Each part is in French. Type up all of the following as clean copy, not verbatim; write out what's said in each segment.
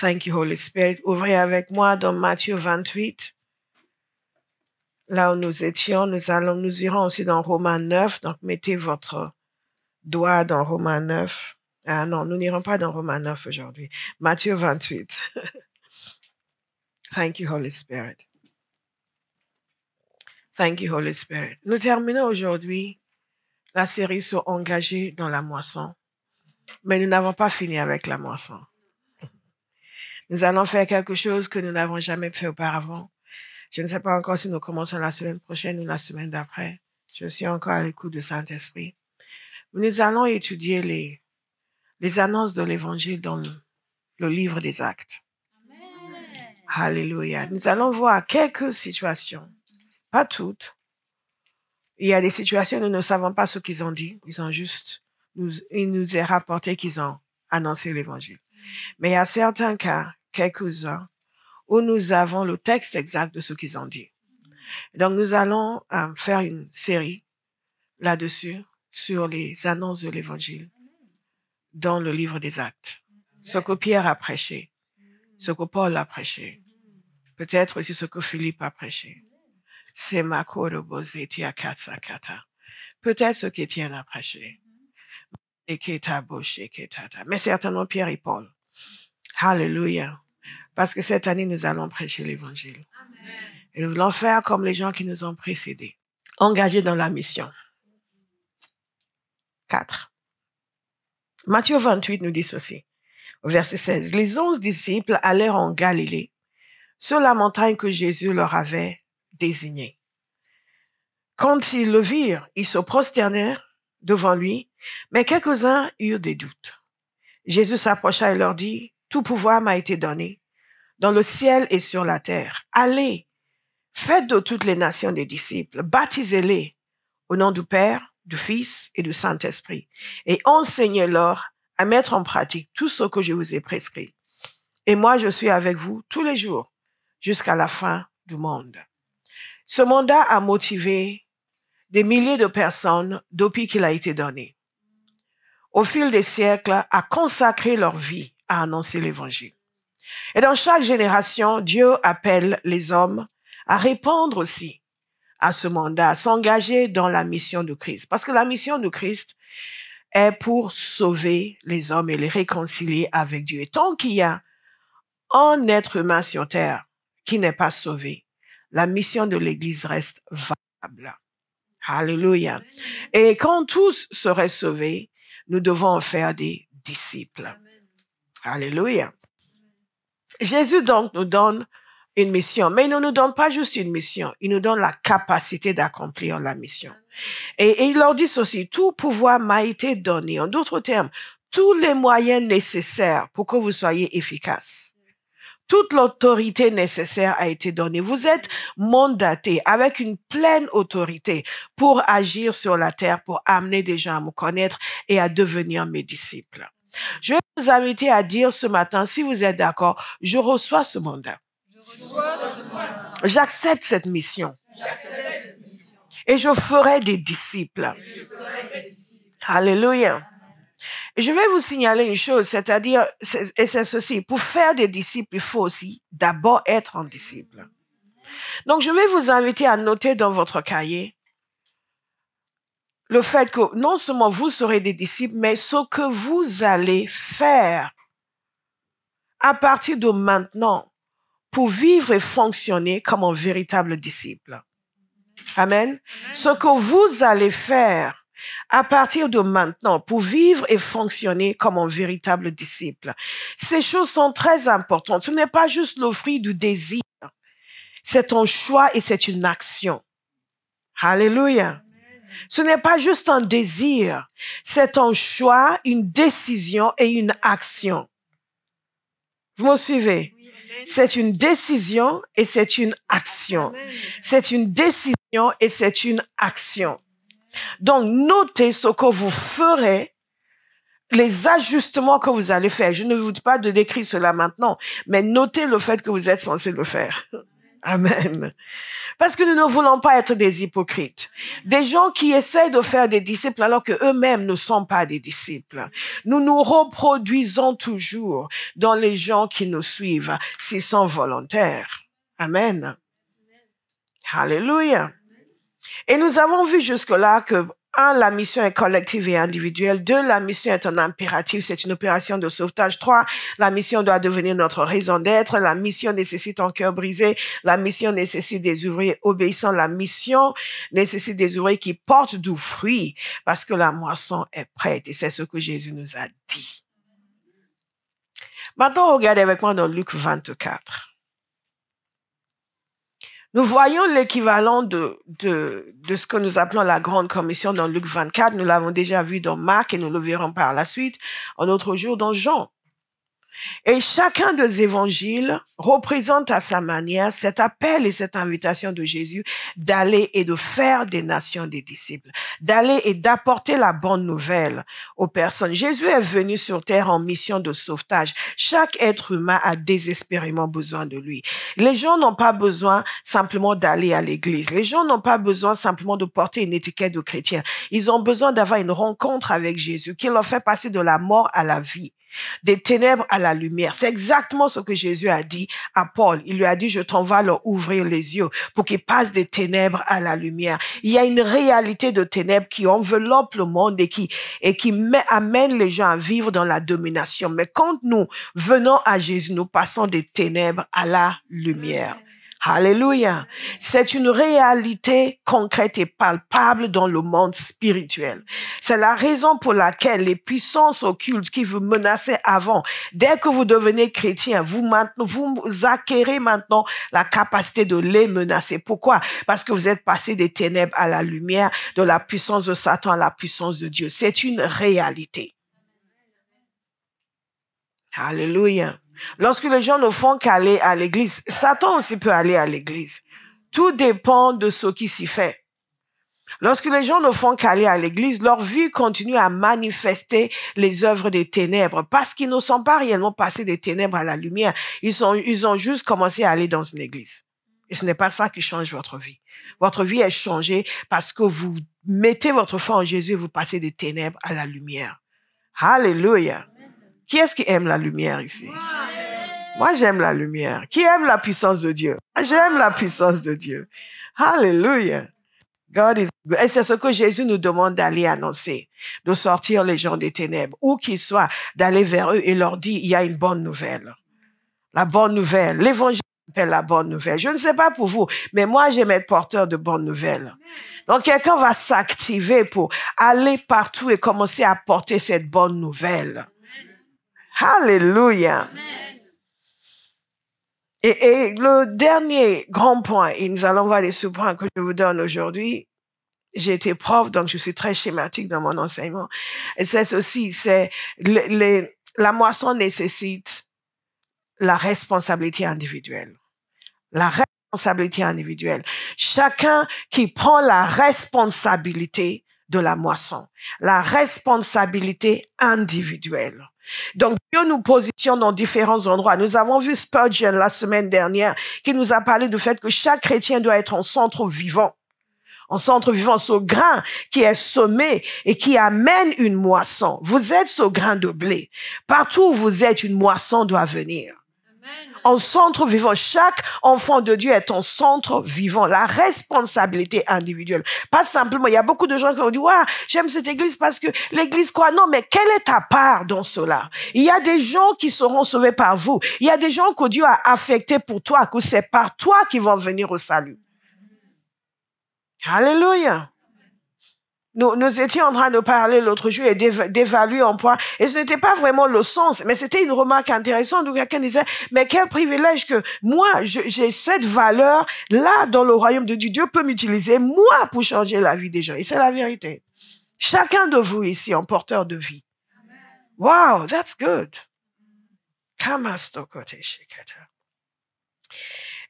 Thank you, Holy Spirit. Ouvrez avec moi dans Matthieu 28. Là où nous étions, nous irons aussi dans Romains 9. Donc, mettez votre doigt dans Romains 9. Ah non, nous n'irons pas dans Romains 9 aujourd'hui. Matthieu 28. Thank you, Holy Spirit. Thank you, Holy Spirit. Nous terminons aujourd'hui la série sur engagés dans la moisson. Mais nous n'avons pas fini avec la moisson. Nous allons faire quelque chose que nous n'avons jamais fait auparavant. Je ne sais pas encore si nous commençons la semaine prochaine ou la semaine d'après. Je suis encore à l'écoute du Saint-Esprit. Nous allons étudier les annonces de l'Évangile dans le livre des Actes. Amen. Alléluia. Nous allons voir quelques situations, pas toutes. Il y a des situations où nous ne savons pas ce qu'ils ont dit. Il nous est rapporté qu'ils ont annoncé l'Évangile. Mais il y a certains cas, quelques-uns, où nous avons le texte exact de ce qu'ils ont dit. Donc, nous allons faire une série là-dessus, sur les annonces de l'Évangile dans le livre des Actes. Ce que Pierre a prêché, ce que Paul a prêché, peut-être aussi ce que Philippe a prêché. C'est peut-être ce qu'Étienne a prêché. Mais certainement Pierre et Paul. Alléluia. Parce que cette année, nous allons prêcher l'Évangile. Et nous voulons faire comme les gens qui nous ont précédés. Engagés dans la mission. 4. Matthieu 28 nous dit ceci. Au verset 16. Les 11 disciples allèrent en Galilée, sur la montagne que Jésus leur avait désignée. Quand ils le virent, ils se prosternèrent devant lui, mais quelques-uns eurent des doutes. Jésus s'approcha et leur dit, « Tout pouvoir m'a été donné, dans le ciel et sur la terre. Allez, faites de toutes les nations des disciples, baptisez-les au nom du Père, du Fils et du Saint-Esprit, et enseignez-leur à mettre en pratique tout ce que je vous ai prescrit. Et moi, je suis avec vous tous les jours, jusqu'à la fin du monde. » Ce mandat a motivé des milliers de personnes depuis qu'il a été donné. Au fil des siècles, à consacrer leur vie à annoncer l'Évangile. Et dans chaque génération, Dieu appelle les hommes à répondre aussi à ce mandat, à s'engager dans la mission de Christ. Parce que la mission de Christ est pour sauver les hommes et les réconcilier avec Dieu. Et tant qu'il y a un être humain sur terre qui n'est pas sauvé, la mission de l'Église reste valable. Alléluia. Et quand tous seraient sauvés, nous devons en faire des disciples. Alléluia. Jésus donc nous donne une mission, mais il ne nous donne pas juste une mission, il nous donne la capacité d'accomplir la mission. Et il leur dit ceci, tout pouvoir m'a été donné. En d'autres termes, tous les moyens nécessaires pour que vous soyez efficaces. Toute l'autorité nécessaire a été donnée. Vous êtes mandatés avec une pleine autorité pour agir sur la terre, pour amener des gens à me connaître et à devenir mes disciples. Je vais vous inviter à dire ce matin, si vous êtes d'accord, je reçois ce mandat. J'accepte cette mission. Et je ferai des disciples. Alléluia. Je vais vous signaler une chose, c'est-à-dire, et c'est ceci, pour faire des disciples, il faut aussi d'abord être un disciple. Donc, je vais vous inviter à noter dans votre cahier le fait que non seulement vous serez des disciples, mais ce que vous allez faire à partir de maintenant pour vivre et fonctionner comme un véritable disciple. Amen. Ce que vous allez faire à partir de maintenant pour vivre et fonctionner comme un véritable disciple. Ces choses sont très importantes. Ce n'est pas juste le fruit du désir. C'est un choix et c'est une action. Alléluia. Ce n'est pas juste un désir. C'est un choix, une décision et une action. Vous me suivez? C'est une décision et c'est une action. C'est une décision et c'est une action. Donc, notez ce que vous ferez, les ajustements que vous allez faire. Je ne vous dis pas de décrire cela maintenant, mais notez le fait que vous êtes censé le faire. Amen. Parce que nous ne voulons pas être des hypocrites. Des gens qui essayent de faire des disciples alors que eux-mêmes ne sont pas des disciples. Nous nous reproduisons toujours dans les gens qui nous suivent s'ils sont volontaires. Amen. Alléluia. Et nous avons vu jusque-là que 1, la mission est collective et individuelle. 2, la mission est un impératif, c'est une opération de sauvetage. 3, la mission doit devenir notre raison d'être. La mission nécessite un cœur brisé. La mission nécessite des ouvriers obéissants. La mission nécessite des ouvriers qui portent du fruit parce que la moisson est prête. Et c'est ce que Jésus nous a dit. Maintenant, regardez avec moi dans Luc 24. Nous voyons l'équivalent de ce que nous appelons la grande commission dans Luc 24. Nous l'avons déjà vu dans Marc et nous le verrons par la suite un autre jour dans Jean. Et chacun des évangiles représente à sa manière cet appel et cette invitation de Jésus d'aller et de faire des nations des disciples, d'aller et d'apporter la bonne nouvelle aux personnes. Jésus est venu sur terre en mission de sauvetage. Chaque être humain a désespérément besoin de lui. Les gens n'ont pas besoin simplement d'aller à l'église. Les gens n'ont pas besoin simplement de porter une étiquette de chrétien. Ils ont besoin d'avoir une rencontre avec Jésus qui leur fait passer de la mort à la vie, des ténèbres à la lumière. C'est exactement ce que Jésus a dit à Paul. Il lui a dit, je t'envoie leur ouvrir les yeux pour qu'ils passent des ténèbres à la lumière. Il y a une réalité de ténèbres qui enveloppe le monde et qui amène les gens à vivre dans la domination. Mais quand nous venons à Jésus, nous passons des ténèbres à la lumière. Alléluia. C'est une réalité concrète et palpable dans le monde spirituel. C'est la raison pour laquelle les puissances occultes qui vous menaçaient avant, dès que vous devenez chrétien, vous acquérez maintenant la capacité de les menacer. Pourquoi? Parce que vous êtes passé des ténèbres à la lumière, de la puissance de Satan à la puissance de Dieu. C'est une réalité. Alléluia. Lorsque les gens ne font qu'aller à l'église, Satan aussi peut aller à l'église. Tout dépend de ce qui s'y fait. Lorsque les gens ne font qu'aller à l'église, leur vie continue à manifester les œuvres des ténèbres parce qu'ils ne sont pas réellement passés des ténèbres à la lumière. Ils ont juste commencé à aller dans une église. Et ce n'est pas ça qui change votre vie. Votre vie est changée parce que vous mettez votre foi en Jésus et vous passez des ténèbres à la lumière. Alléluia. Qui est-ce qui aime la lumière ici? Moi, j'aime la lumière. Qui aime la puissance de Dieu? J'aime la puissance de Dieu. Hallelujah. God is good. Et c'est ce que Jésus nous demande d'aller annoncer, de sortir les gens des ténèbres, où qu'ils soient, d'aller vers eux et leur dire, il y a une bonne nouvelle. La bonne nouvelle. L'évangile s'appelle la bonne nouvelle. Je ne sais pas pour vous, mais moi, j'aime être porteur de bonnes nouvelles. Donc, quelqu'un va s'activer pour aller partout et commencer à porter cette bonne nouvelle. Alléluia. Et le dernier grand point, et nous allons voir les sous-points que je vous donne aujourd'hui. J'ai été prof, donc je suis très schématique dans mon enseignement. Et c'est ceci, c'est la moisson nécessite la responsabilité individuelle. La responsabilité individuelle. Chacun qui prend la responsabilité de la moisson. La responsabilité individuelle. Donc, Dieu nous positionne dans différents endroits. Nous avons vu Spurgeon la semaine dernière qui nous a parlé du fait que chaque chrétien doit être en centre vivant. En centre vivant, ce grain qui est semé et qui amène une moisson. Vous êtes ce grain de blé. Partout où vous êtes, une moisson doit venir. En centre vivant, chaque enfant de Dieu est en centre vivant. La responsabilité individuelle. Pas simplement, il y a beaucoup de gens qui ont dit, ouais, j'aime cette église parce que l'église quoi? Non, mais quelle est ta part dans cela? Il y a des gens qui seront sauvés par vous. Il y a des gens que Dieu a affectés pour toi, que c'est par toi qu'ils vont venir au salut. Alléluia. Nous étions en train de parler l'autre jour et d'évaluer un point. Et ce n'était pas vraiment le sens, mais c'était une remarque intéressante où quelqu'un disait, mais quel privilège que moi, j'ai cette valeur-là dans le royaume de Dieu. Dieu peut m'utiliser, moi, pour changer la vie des gens. Et c'est la vérité. Chacun de vous ici, en porteur de vie. Wow, that's good.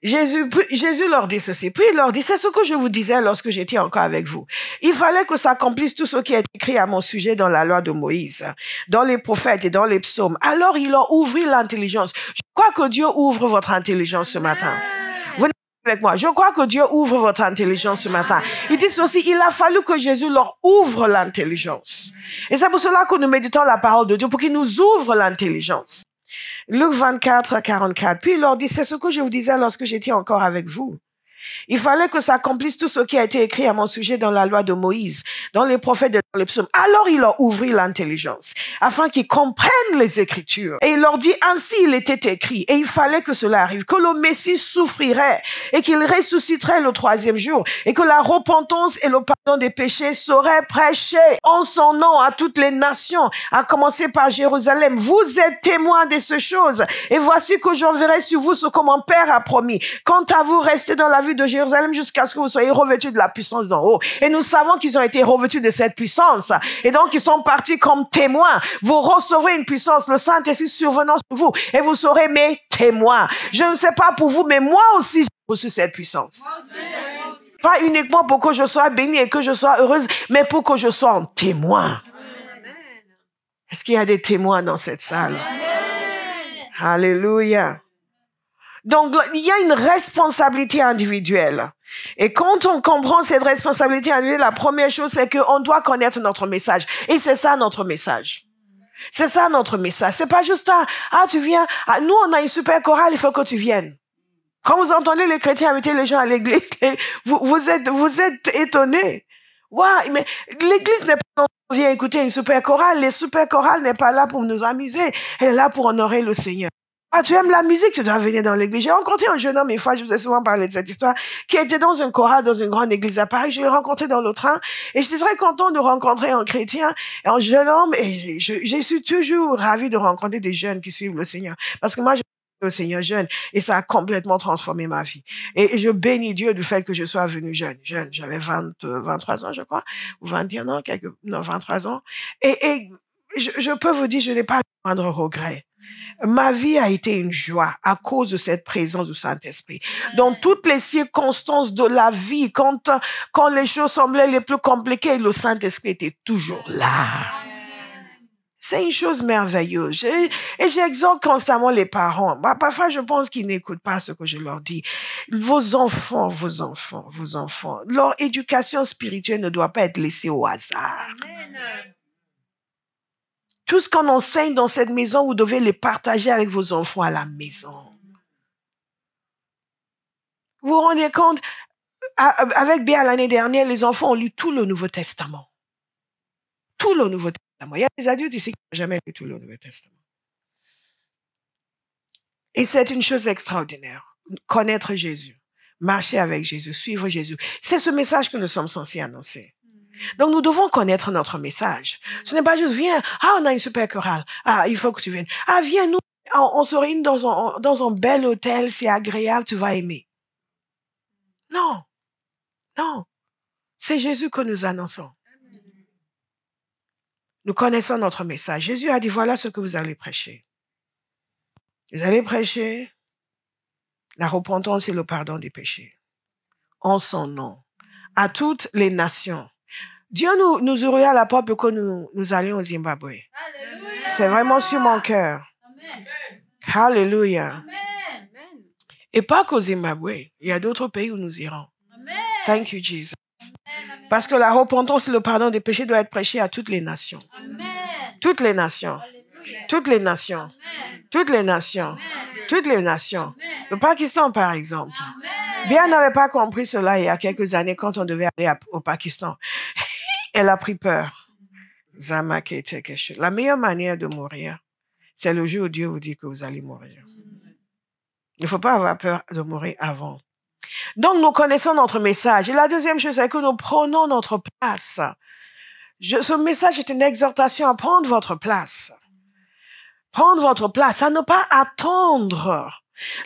Jésus leur dit ceci. Puis il leur dit, c'est ce que je vous disais lorsque j'étais encore avec vous. Il fallait que s'accomplisse tout ce qui est écrit à mon sujet dans la loi de Moïse, dans les prophètes et dans les psaumes. Alors il leur ouvrit l'intelligence. Je crois que Dieu ouvre votre intelligence ce matin. Vous n'avez avec moi. Je crois que Dieu ouvre votre intelligence ce matin. Il dit ceci, il a fallu que Jésus leur ouvre l'intelligence. Et c'est pour cela que nous méditons la parole de Dieu, pour qu'il nous ouvre l'intelligence. Luc 24, 44. Puis il leur dit, c'est ce que je vous disais lorsque j'étais encore avec vous. Il fallait que s'accomplisse tout ce qui a été écrit à mon sujet dans la loi de Moïse, dans les prophètes et dans les psaumes. Alors il leur ouvrit l'intelligence, afin qu'ils comprennent les Écritures. Et il leur dit, ainsi il était écrit, et il fallait que cela arrive, que le Messie souffrirait, et qu'il ressusciterait le 3e jour, et que la repentance et le pardon des péchés seraient prêchés en son nom à toutes les nations, à commencer par Jérusalem. Vous êtes témoins de ces choses, et voici que j'enverrai sur vous ce que mon Père a promis. Quant à vous, restez dans la ville de Jérusalem jusqu'à ce que vous soyez revêtus de la puissance d'en haut. Et nous savons qu'ils ont été revêtus de cette puissance. Et donc, ils sont partis comme témoins. Vous recevrez une puissance, le Saint-Esprit survenant sur vous, et vous serez mes témoins. Je ne sais pas pour vous, mais moi aussi, j'ai reçu cette puissance. Pas uniquement pour que je sois bénie et que je sois heureuse, mais pour que je sois un témoin. Est-ce qu'il y a des témoins dans cette salle? Alléluia. Donc, il y a une responsabilité individuelle. Et quand on comprend cette responsabilité individuelle, la première chose, c'est qu'on doit connaître notre message. Et c'est ça notre message. C'est ça notre message. C'est pas juste tu viens, nous on a une super chorale, il faut que tu viennes. Quand vous entendez les chrétiens inviter les gens à l'église, vous êtes étonnés. Ouais, mais l'église n'est pas là pour venir écouter une super chorale. Les super chorales n'est pas là pour nous amuser. Elle est là pour honorer le Seigneur. Tu aimes la musique, tu dois venir dans l'église. J'ai rencontré un jeune homme une fois, je vous ai souvent parlé de cette histoire, qui était dans une chorale, dans une grande église à Paris. Je l'ai rencontré dans le train et j'étais très content de rencontrer un chrétien, un jeune homme, et je suis toujours ravie de rencontrer des jeunes qui suivent le Seigneur. Parce que moi, je suis le Seigneur jeune et ça a complètement transformé ma vie. Et je bénis Dieu du fait que je sois venu jeune. J'avais 23 ans, je crois, ou 21 ans, 23 ans. Et je peux vous dire, je n'ai pas le moindre regret. Ma vie a été une joie à cause de cette présence du Saint-Esprit. Dans toutes les circonstances de la vie, quand les choses semblaient les plus compliquées, le Saint-Esprit était toujours là. C'est une chose merveilleuse. Et j'exhorte constamment les parents. Parfois, je pense qu'ils n'écoutent pas ce que je leur dis. Vos enfants, leur éducation spirituelle ne doit pas être laissée au hasard. Amen. Tout ce qu'on enseigne dans cette maison, vous devez les partager avec vos enfants à la maison. Vous vous rendez compte, avec Béa l'année dernière, les enfants ont lu tout le Nouveau Testament. Tout le Nouveau Testament. Il y a des adultes ici qui n'ont jamais lu tout le Nouveau Testament. Et c'est une chose extraordinaire. Connaître Jésus, marcher avec Jésus, suivre Jésus. C'est ce message que nous sommes censés annoncer. Donc, nous devons connaître notre message. Ce n'est pas juste, viens, on a une super chorale. Il faut que tu viennes. Viens, nous, on se réunit dans un bel hôtel, c'est agréable, tu vas aimer. Non. C'est Jésus que nous annonçons. Nous connaissons notre message. Jésus a dit, voilà ce que vous allez prêcher. Vous allez prêcher la repentance et le pardon des péchés. En son nom. À toutes les nations. Dieu nous ouvrit à la porte pour que nous allions au Zimbabwe. Alléluia. C'est vraiment sur mon cœur. Amen. Alléluia. Amen. Et pas qu'au Zimbabwe. Il y a d'autres pays où nous irons. Amen. Thank you, Jesus. Amen. Parce que la repentance et le pardon des péchés doit être prêché à toutes les nations. Amen. Toutes les nations. Alléluia. Toutes les nations. Amen. Toutes les nations. Amen. Toutes les nations. Amen. Le Pakistan, par exemple. Amen. Bien n'avait pas compris cela il y a quelques années quand on devait aller au Pakistan. Elle a pris peur. La meilleure manière de mourir, c'est le jour où Dieu vous dit que vous allez mourir. Il ne faut pas avoir peur de mourir avant. Donc, nous connaissons notre message. Et la deuxième chose, c'est que nous prenons notre place. Ce message est une exhortation à prendre votre place. Prendre votre place, à ne pas attendre.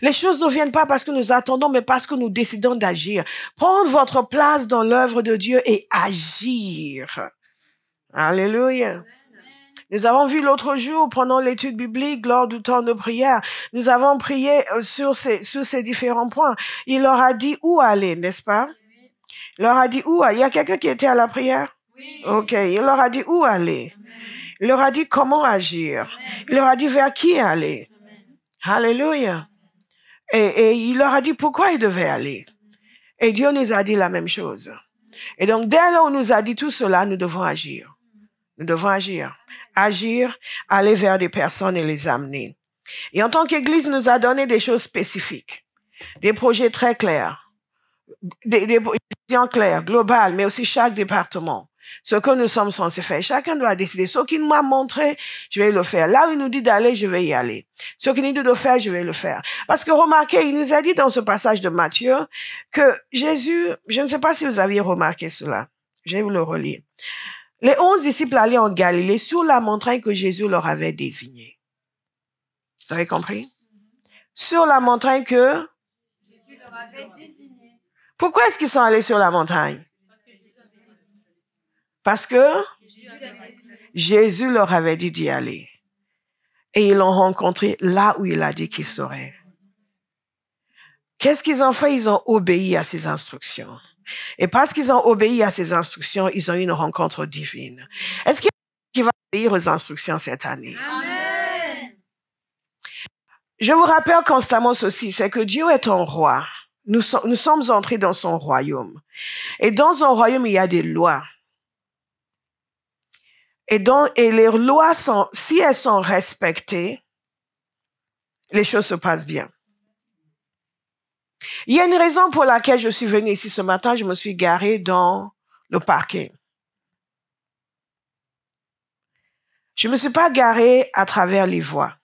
Les choses ne viennent pas parce que nous attendons, mais parce que nous décidons d'agir. Prendre votre place dans l'œuvre de Dieu et agir. Alléluia. Nous avons vu l'autre jour, pendant l'étude biblique, lors du temps de prière, nous avons prié sur ces différents points. Il leur a dit où aller, n'est-ce pas? Il leur a dit où aller. Il y a quelqu'un qui était à la prière? Oui. OK. Il leur a dit où aller. Amen. Il leur a dit comment agir. Amen. Il leur a dit vers qui aller. Amen. Alléluia. Et il leur a dit pourquoi ils devaient aller. Et Dieu nous a dit la même chose. Et donc, dès lors où on nous a dit tout cela, nous devons agir. Nous devons agir. Agir, aller vers des personnes et les amener. Et en tant qu'Église, nous a donné des choses spécifiques, des projets très clairs, des visions claires, globales, mais aussi chaque département. Ce que nous sommes censés faire. Chacun doit décider. Ce qu'il m'a montré, je vais le faire. Là où il nous dit d'aller, je vais y aller. Ce qu'il nous dit de faire, je vais le faire. Parce que remarquez, il nous a dit dans ce passage de Matthieu que Jésus, je ne sais pas si vous aviez remarqué cela. Je vais vous le relire. Les 11 disciples allaient en Galilée sur la montagne que Jésus leur avait désignée. Vous avez compris? Sur la montagne que Jésus leur avait désignée. Pourquoi est-ce qu'ils sont allés sur la montagne? Parce que Jésus leur avait dit d'y aller. Et ils l'ont rencontré là où il a dit qu'ils seraient. Qu'est-ce qu'ils ont fait? Ils ont obéi à ses instructions. Et parce qu'ils ont obéi à ses instructions, ils ont eu une rencontre divine. Est-ce qu'il y a quelqu'un qui va obéir aux instructions cette année? Amen. Je vous rappelle constamment ceci, c'est que Dieu est un roi. Nous sommes entrés dans son royaume. Et dans son royaume, il y a des lois. Et les lois si elles sont respectées, les choses se passent bien. Il y a une raison pour laquelle je suis venue ici ce matin. Je me suis garée dans le parking. Je me suis pas garée à travers les voies.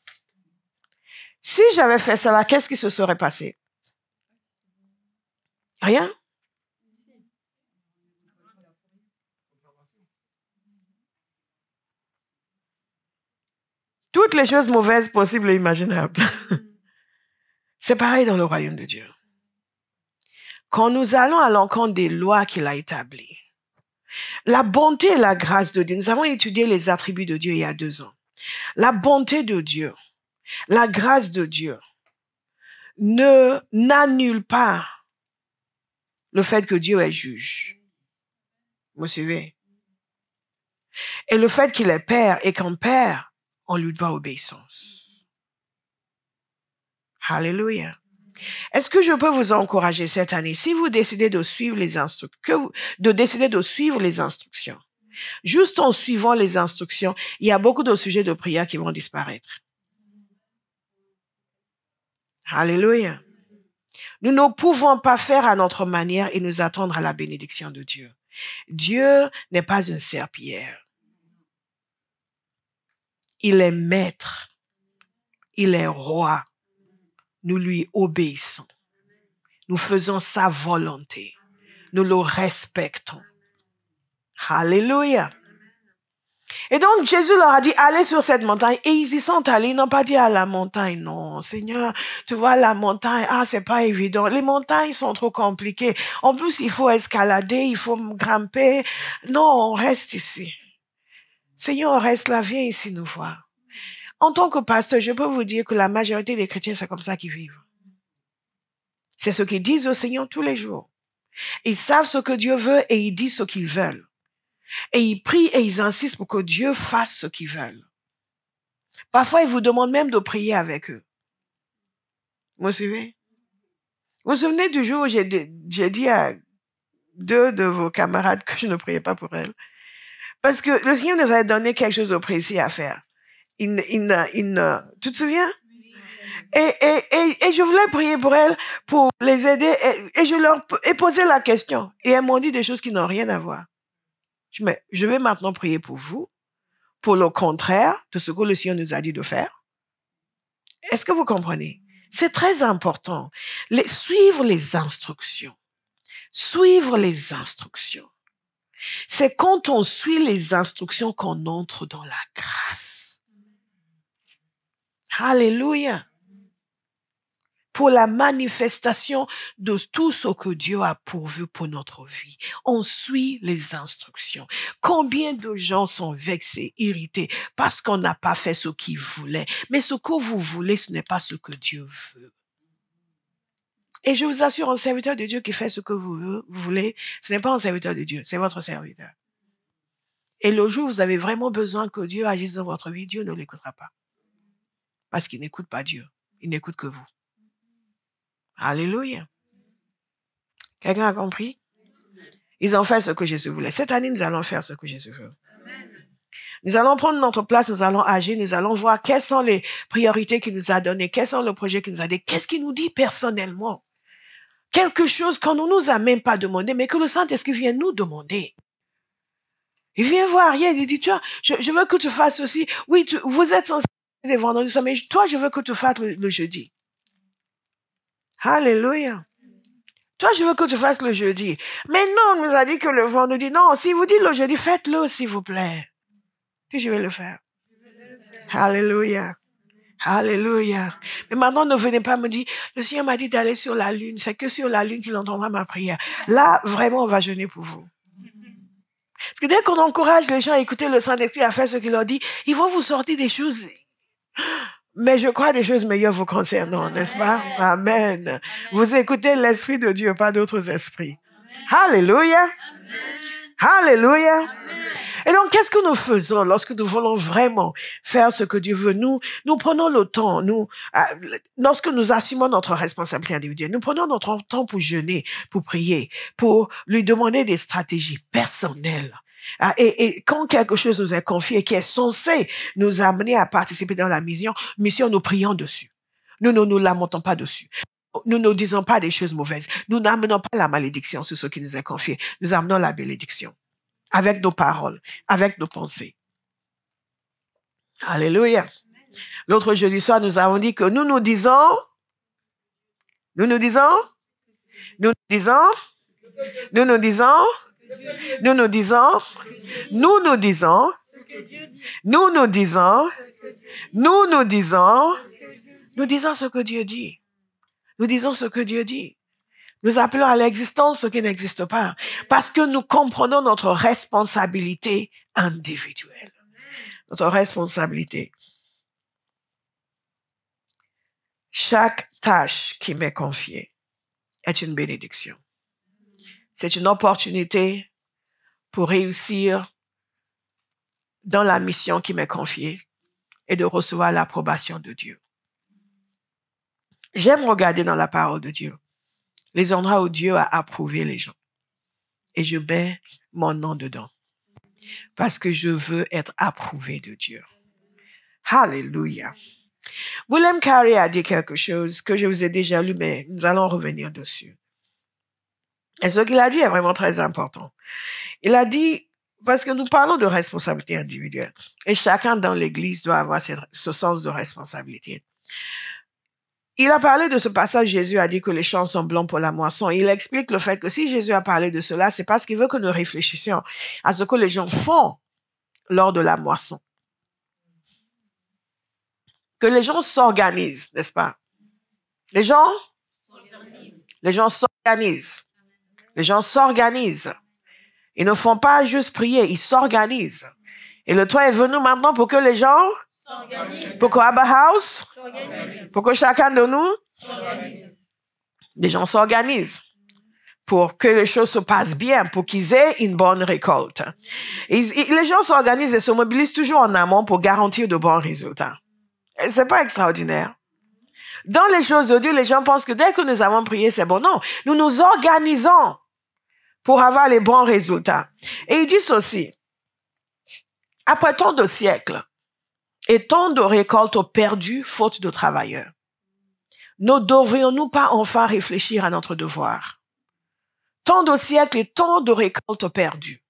Si j'avais fait cela, qu'est-ce qui se serait passé? Rien. Toutes les choses mauvaises possibles et imaginables. C'est pareil dans le royaume de Dieu. Quand nous allons à l'encontre des lois qu'il a établies, la bonté et la grâce de Dieu, nous avons étudié les attributs de Dieu il y a 2 ans. La bonté de Dieu, la grâce de Dieu n'annule pas le fait que Dieu est juge. Vous me suivez? Et le fait qu'il est père et qu'en père, on lui doit obéissance. Alléluia. Est-ce que je peux vous encourager cette année, si vous décidez de suivre les instructions, juste en suivant les instructions, il y a beaucoup de sujets de prière qui vont disparaître. Alléluia. Nous ne pouvons pas faire à notre manière et nous attendre à la bénédiction de Dieu. Dieu n'est pas une serpillière. Il est maître. Il est roi. Nous lui obéissons. Nous faisons sa volonté. Nous le respectons. Alléluia. Et donc, Jésus leur a dit, allez sur cette montagne. Et ils y sont allés. Ils n'ont pas dit à la montagne, non, Seigneur, tu vois, la montagne, c'est pas évident. Les montagnes sont trop compliquées. En plus, il faut escalader, il faut grimper. Non, on reste ici. Seigneur, on reste là, viens ici nous voir. En tant que pasteur, je peux vous dire que la majorité des chrétiens, c'est comme ça qu'ils vivent. C'est ce qu'ils disent au Seigneur tous les jours. Ils savent ce que Dieu veut et ils disent ce qu'ils veulent. Et ils prient et ils insistent pour que Dieu fasse ce qu'ils veulent. Parfois, ils vous demandent même de prier avec eux. Vous me suivez? Vous vous souvenez du jour où j'ai dit à 2 de vos camarades que je ne priais pas pour elles? Parce que le Seigneur nous a donné quelque chose de précis à faire. Tu te souviens? Et je voulais prier pour elles, pour les aider, et je leur ai posé la question. Et elles m'ont dit des choses qui n'ont rien à voir. Je vais maintenant prier pour vous, pour le contraire de ce que le Seigneur nous a dit de faire. Est-ce que vous comprenez? C'est très important. Suivre les instructions. Suivre les instructions. C'est quand on suit les instructions qu'on entre dans la grâce. Alléluia. Pour la manifestation de tout ce que Dieu a pourvu pour notre vie. On suit les instructions. Combien de gens sont vexés, irrités, parce qu'on n'a pas fait ce qu'ils voulaient. Mais ce que vous voulez, ce n'est pas ce que Dieu veut. Et je vous assure, un serviteur de Dieu qui fait ce que vous voulez, ce n'est pas un serviteur de Dieu, c'est votre serviteur. Et le jour où vous avez vraiment besoin que Dieu agisse dans votre vie, Dieu ne l'écoutera pas. Parce qu'il n'écoute pas Dieu, il n'écoute que vous. Alléluia. Quelqu'un a compris? Ils ont fait ce que Jésus voulait. Cette année, nous allons faire ce que Jésus veut. Nous allons prendre notre place, nous allons agir, nous allons voir quelles sont les priorités qu'il nous a données, quels sont les projets qu'il nous a donnés, qu'est-ce qu'il nous dit personnellement. Quelque chose qu'on ne nous a même pas demandé, mais que le Saint-Esprit vient nous demander. Il vient voir rien, il dit, tu vois, je veux que tu fasses ceci. Oui, vous êtes censé les vendredis, mais toi, je veux que tu fasses le jeudi. Alléluia. Toi, je veux que tu fasses le jeudi. Mais non, on nous a dit que le vendredi. Non, si vous dites le jeudi, faites-le, s'il vous plaît. Puis je vais le faire. Alléluia. Alléluia. Mais maintenant, ne venez pas me dire, le Seigneur m'a dit d'aller sur la lune. C'est que sur la lune qu'il entendra ma prière. Là, vraiment, on va jeûner pour vous. Parce que dès qu'on encourage les gens à écouter le Saint-Esprit, à faire ce qu'il leur dit, ils vont vous sortir des choses. Mais je crois des choses meilleures vous concernant, n'est-ce pas? Amen. Vous écoutez l'Esprit de Dieu, pas d'autres esprits. Alléluia. Alléluia. Et donc, qu'est-ce que nous faisons lorsque nous voulons vraiment faire ce que Dieu veut? Nous prenons le temps, lorsque nous assumons notre responsabilité individuelle, nous prenons notre temps pour jeûner, pour prier, pour lui demander des stratégies personnelles. Et quand quelque chose nous est confié qui est censé nous amener à participer dans la mission, nous prions dessus. Nous ne nous lamentons pas dessus. Nous ne disons pas des choses mauvaises. Nous n'amenons pas la malédiction sur ce qui nous est confié. Nous amenons la bénédiction. Avec nos paroles, avec nos pensées. Alléluia. L'autre jeudi soir, nous avons dit que nous disons, ce que Dieu dit. Nous disons ce que Dieu dit. Nous appelons à l'existence ce qui n'existe pas. Parce que nous comprenons notre responsabilité individuelle. Notre responsabilité. Chaque tâche qui m'est confiée est une bénédiction. C'est une opportunité pour réussir dans la mission qui m'est confiée et de recevoir l'approbation de Dieu. J'aime regarder dans la parole de Dieu les endroits où Dieu a approuvé les gens. Et je mets mon nom dedans. Parce que je veux être approuvé de Dieu. Alléluia. William Carey a dit quelque chose que je vous ai déjà lu, mais nous allons revenir dessus. Et ce qu'il a dit est vraiment très important. Il a dit, parce que nous parlons de responsabilité individuelle, et chacun dans l'Église doit avoir ce sens de responsabilité. Il a parlé de ce passage, Jésus a dit que les champs sont blancs pour la moisson. Il explique le fait que si Jésus a parlé de cela, c'est parce qu'il veut que nous réfléchissions à ce que les gens font lors de la moisson. Que les gens s'organisent, n'est-ce pas? Les gens s'organisent. Les gens s'organisent. Ils ne font pas juste prier, ils s'organisent. Et le temps est venu maintenant pour que les gens pour que Abba House, pour que chacun de nous, les gens s'organisent pour que les choses se passent bien, pour qu'ils aient une bonne récolte. Les gens s'organisent et se mobilisent toujours en amont pour garantir de bons résultats. Et c'est pas extraordinaire. Dans les choses de Dieu, les gens pensent que dès que nous avons prié, c'est bon. Non, nous nous organisons pour avoir les bons résultats. Et ils disent aussi, après tant de siècles, et tant de récoltes perdues faute de travailleurs, ne devrions-nous pas enfin réfléchir à notre devoir? Tant de siècles et tant de récoltes perdues.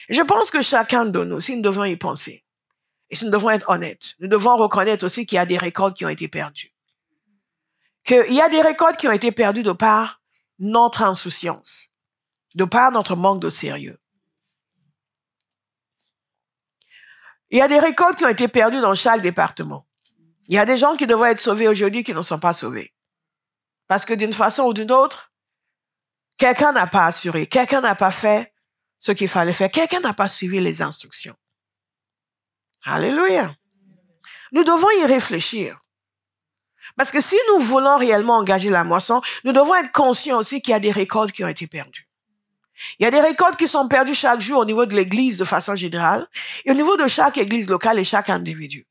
Je pense que chacun de nous, si nous devons y penser, et si nous devons être honnêtes, nous devons reconnaître aussi qu'il y a des récoltes qui ont été perdues. Qu'il y a des récoltes qui ont été perdues de par notre insouciance, de par notre manque de sérieux. Il y a des récoltes qui ont été perdues dans chaque département. Il y a des gens qui devraient être sauvés aujourd'hui qui ne sont pas sauvés. Parce que d'une façon ou d'une autre, quelqu'un n'a pas assuré, quelqu'un n'a pas fait ce qu'il fallait faire, quelqu'un n'a pas suivi les instructions. Alléluia. Nous devons y réfléchir. Parce que si nous voulons réellement engager la moisson, nous devons être conscients aussi qu'il y a des récoltes qui ont été perdues. Il y a des récoltes qui sont perdues chaque jour au niveau de l'Église de façon générale et au niveau de chaque Église locale et chaque individu.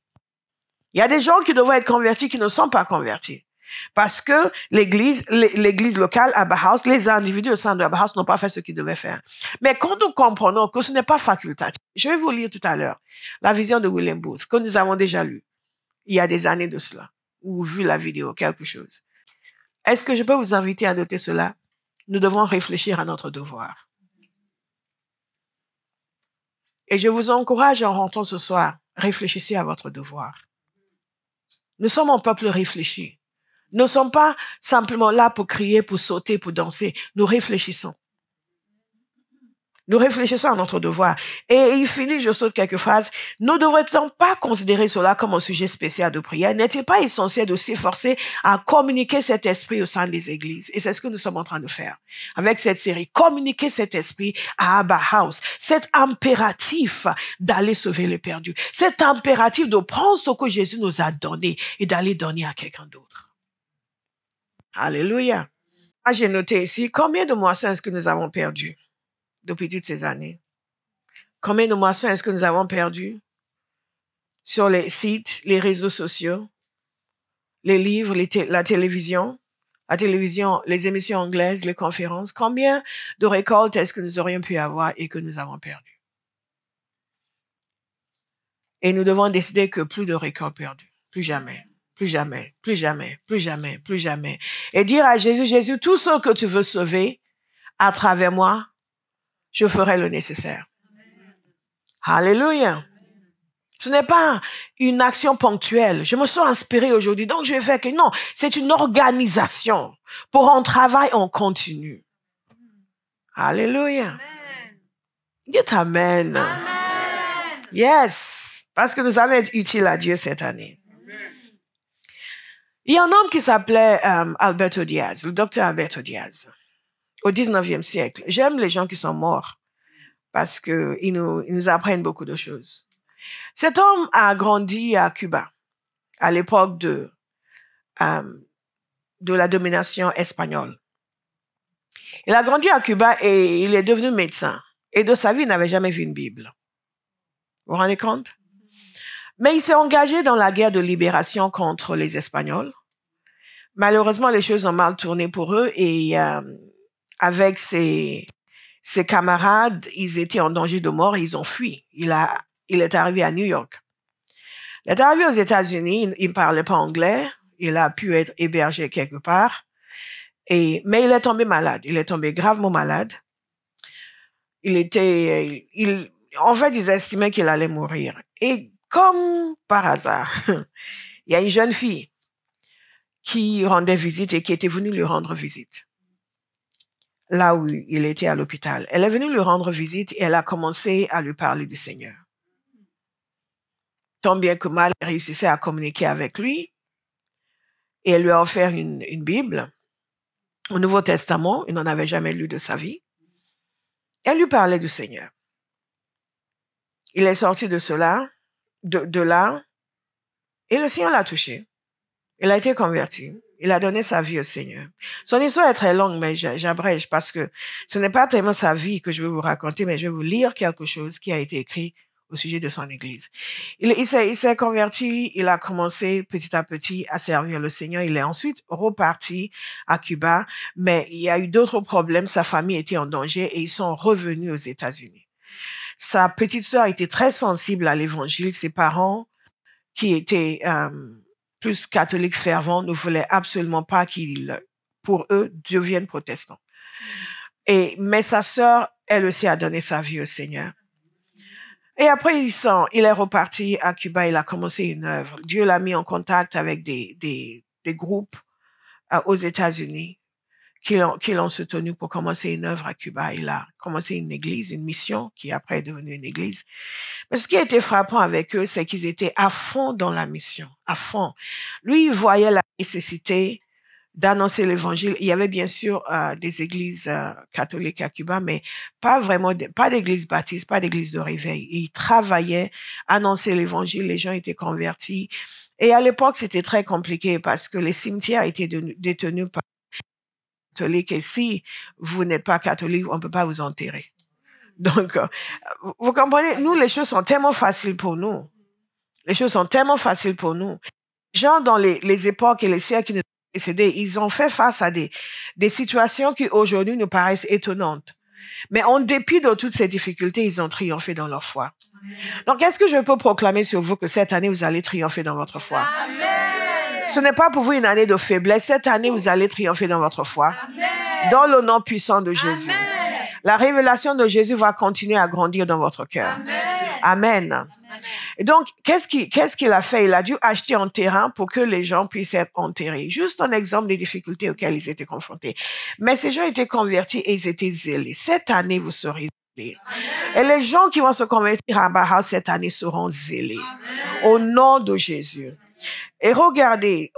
Il y a des gens qui devraient être convertis qui ne sont pas convertis. Parce que l'église locale à Bauhaus, les individus au sein de Bauhaus n'ont pas fait ce qu'ils devaient faire. Mais quand nous comprenons que ce n'est pas facultatif, je vais vous lire tout à l'heure la vision de William Booth, que nous avons déjà lue il y a des années de cela, ou vu la vidéo, quelque chose. Est-ce que je peux vous inviter à noter cela? Nous devons réfléchir à notre devoir. Et je vous encourage en rentrant ce soir, réfléchissez à votre devoir. Nous sommes un peuple réfléchi. Nous ne sommes pas simplement là pour crier, pour sauter, pour danser. Nous réfléchissons. Nous réfléchissons à notre devoir. Et il finit, je saute quelques phrases. Ne devrait-on pas considérer cela comme un sujet spécial de prière? N'est-il pas essentiel de s'efforcer à communiquer cet esprit au sein des églises? Et c'est ce que nous sommes en train de faire avec cette série. Communiquer cet esprit à Abba House. Cet impératif d'aller sauver les perdus. Cet impératif de prendre ce que Jésus nous a donné et d'aller donner à quelqu'un d'autre. Alléluia. Ah, j'ai noté ici, combien de moissons est-ce que nous avons perdu depuis toutes ces années? Combien de moissons est-ce que nous avons perdu sur les sites, les réseaux sociaux, les livres, la télévision, les émissions anglaises, les conférences? Combien de récoltes est-ce que nous aurions pu avoir et que nous avons perdu? Et nous devons décider que plus de récoltes perdues, plus jamais. Plus jamais, plus jamais, plus jamais, plus jamais. Et dire à Jésus, Jésus, tout ce que tu veux sauver à travers moi, je ferai le nécessaire. Alléluia. Ce n'est pas une action ponctuelle. Je me sens inspirée aujourd'hui, donc je vais faire que non. C'est une organisation pour un travail en continu. Alléluia. Dites Amen. Amen. Yes. Parce que nous allons être utiles à Dieu cette année. Il y a un homme qui s'appelait Alberto Diaz, le docteur Alberto Diaz, au 19e siècle. J'aime les gens qui sont morts parce qu'ils nous apprennent beaucoup de choses. Cet homme a grandi à Cuba à l'époque de la domination espagnole. Il a grandi à Cuba et il est devenu médecin. Et de sa vie, il n'avait jamais vu une Bible. Vous vous rendez compte? Mais il s'est engagé dans la guerre de libération contre les Espagnols. Malheureusement, les choses ont mal tourné pour eux et avec ses camarades, ils étaient en danger de mort et ils ont fui. Il est arrivé à New York. Il est arrivé aux États-Unis, il ne parlait pas anglais, il a pu être hébergé quelque part, mais il est tombé malade, il est tombé gravement malade. En fait, ils estimaient qu'il allait mourir. Et comme par hasard, il y a une jeune fille qui rendait visite et qui était venue lui rendre visite. Là où il était à l'hôpital. Elle est venue lui rendre visite et elle a commencé à lui parler du Seigneur. Tant bien que mal, elle réussissait à communiquer avec lui et elle lui a offert une Bible, au Nouveau Testament. Il n'en avait jamais lu de sa vie. Elle lui parlait du Seigneur. Il est sorti de là, et le Seigneur l'a touché. Il a été converti. Il a donné sa vie au Seigneur. Son histoire est très longue, mais j'abrège parce que ce n'est pas tellement sa vie que je vais vous raconter, mais je vais vous lire quelque chose qui a été écrit au sujet de son église. Il s'est converti, il a commencé petit à petit à servir le Seigneur. Il est ensuite reparti à Cuba, mais il y a eu d'autres problèmes. Sa famille était en danger et ils sont revenus aux États-Unis. Sa petite sœur était très sensible à l'évangile. Ses parents, qui étaient plus catholiques fervents, ne voulaient absolument pas qu'il, pour eux, devienne protestant. Mais sa sœur, elle aussi a donné sa vie au Seigneur. Et après, il est reparti à Cuba, il a commencé une œuvre. Dieu l'a mis en contact avec des groupes aux États-Unis qui l'ont soutenu pour commencer une œuvre à Cuba. Il a commencé une église, une mission, qui après est devenue une église. Mais ce qui a été frappant avec eux, c'est qu'ils étaient à fond dans la mission, à fond. Lui, il voyait la nécessité d'annoncer l'évangile. Il y avait bien sûr des églises catholiques à Cuba, mais pas d'église baptiste, pas d'église de réveil. Et il travaillait, annonçait l'évangile, les gens étaient convertis. Et à l'époque, c'était très compliqué parce que les cimetières étaient détenus par les catholiques. Et si vous n'êtes pas catholique, on ne peut pas vous enterrer. Donc, vous comprenez, nous, les choses sont tellement faciles pour nous. Les choses sont tellement faciles pour nous. Les gens dans les époques et les siècles qui nous décédés, ils ont fait face à des situations qui aujourd'hui nous paraissent étonnantes. Mais en dépit de toutes ces difficultés, ils ont triomphé dans leur foi. Donc, est-ce que je peux proclamer sur vous que cette année, vous allez triompher dans votre foi? Amen. Ce n'est pas pour vous une année de faiblesse. Cette année, vous allez triompher dans votre foi. Amen. Dans le nom puissant de Jésus. Amen. La révélation de Jésus va continuer à grandir dans votre cœur. Amen. Amen. Et donc, qu'est-ce qu'il a fait? Il a dû acheter un terrain pour que les gens puissent être enterrés. Juste un exemple des difficultés auxquelles ils étaient confrontés. Mais ces gens étaient convertis et ils étaient zélés. Cette année, vous serez zélés. Et les gens qui vont se convertir à Bahas cette année seront zélés. Au nom de Jésus. Et regardez,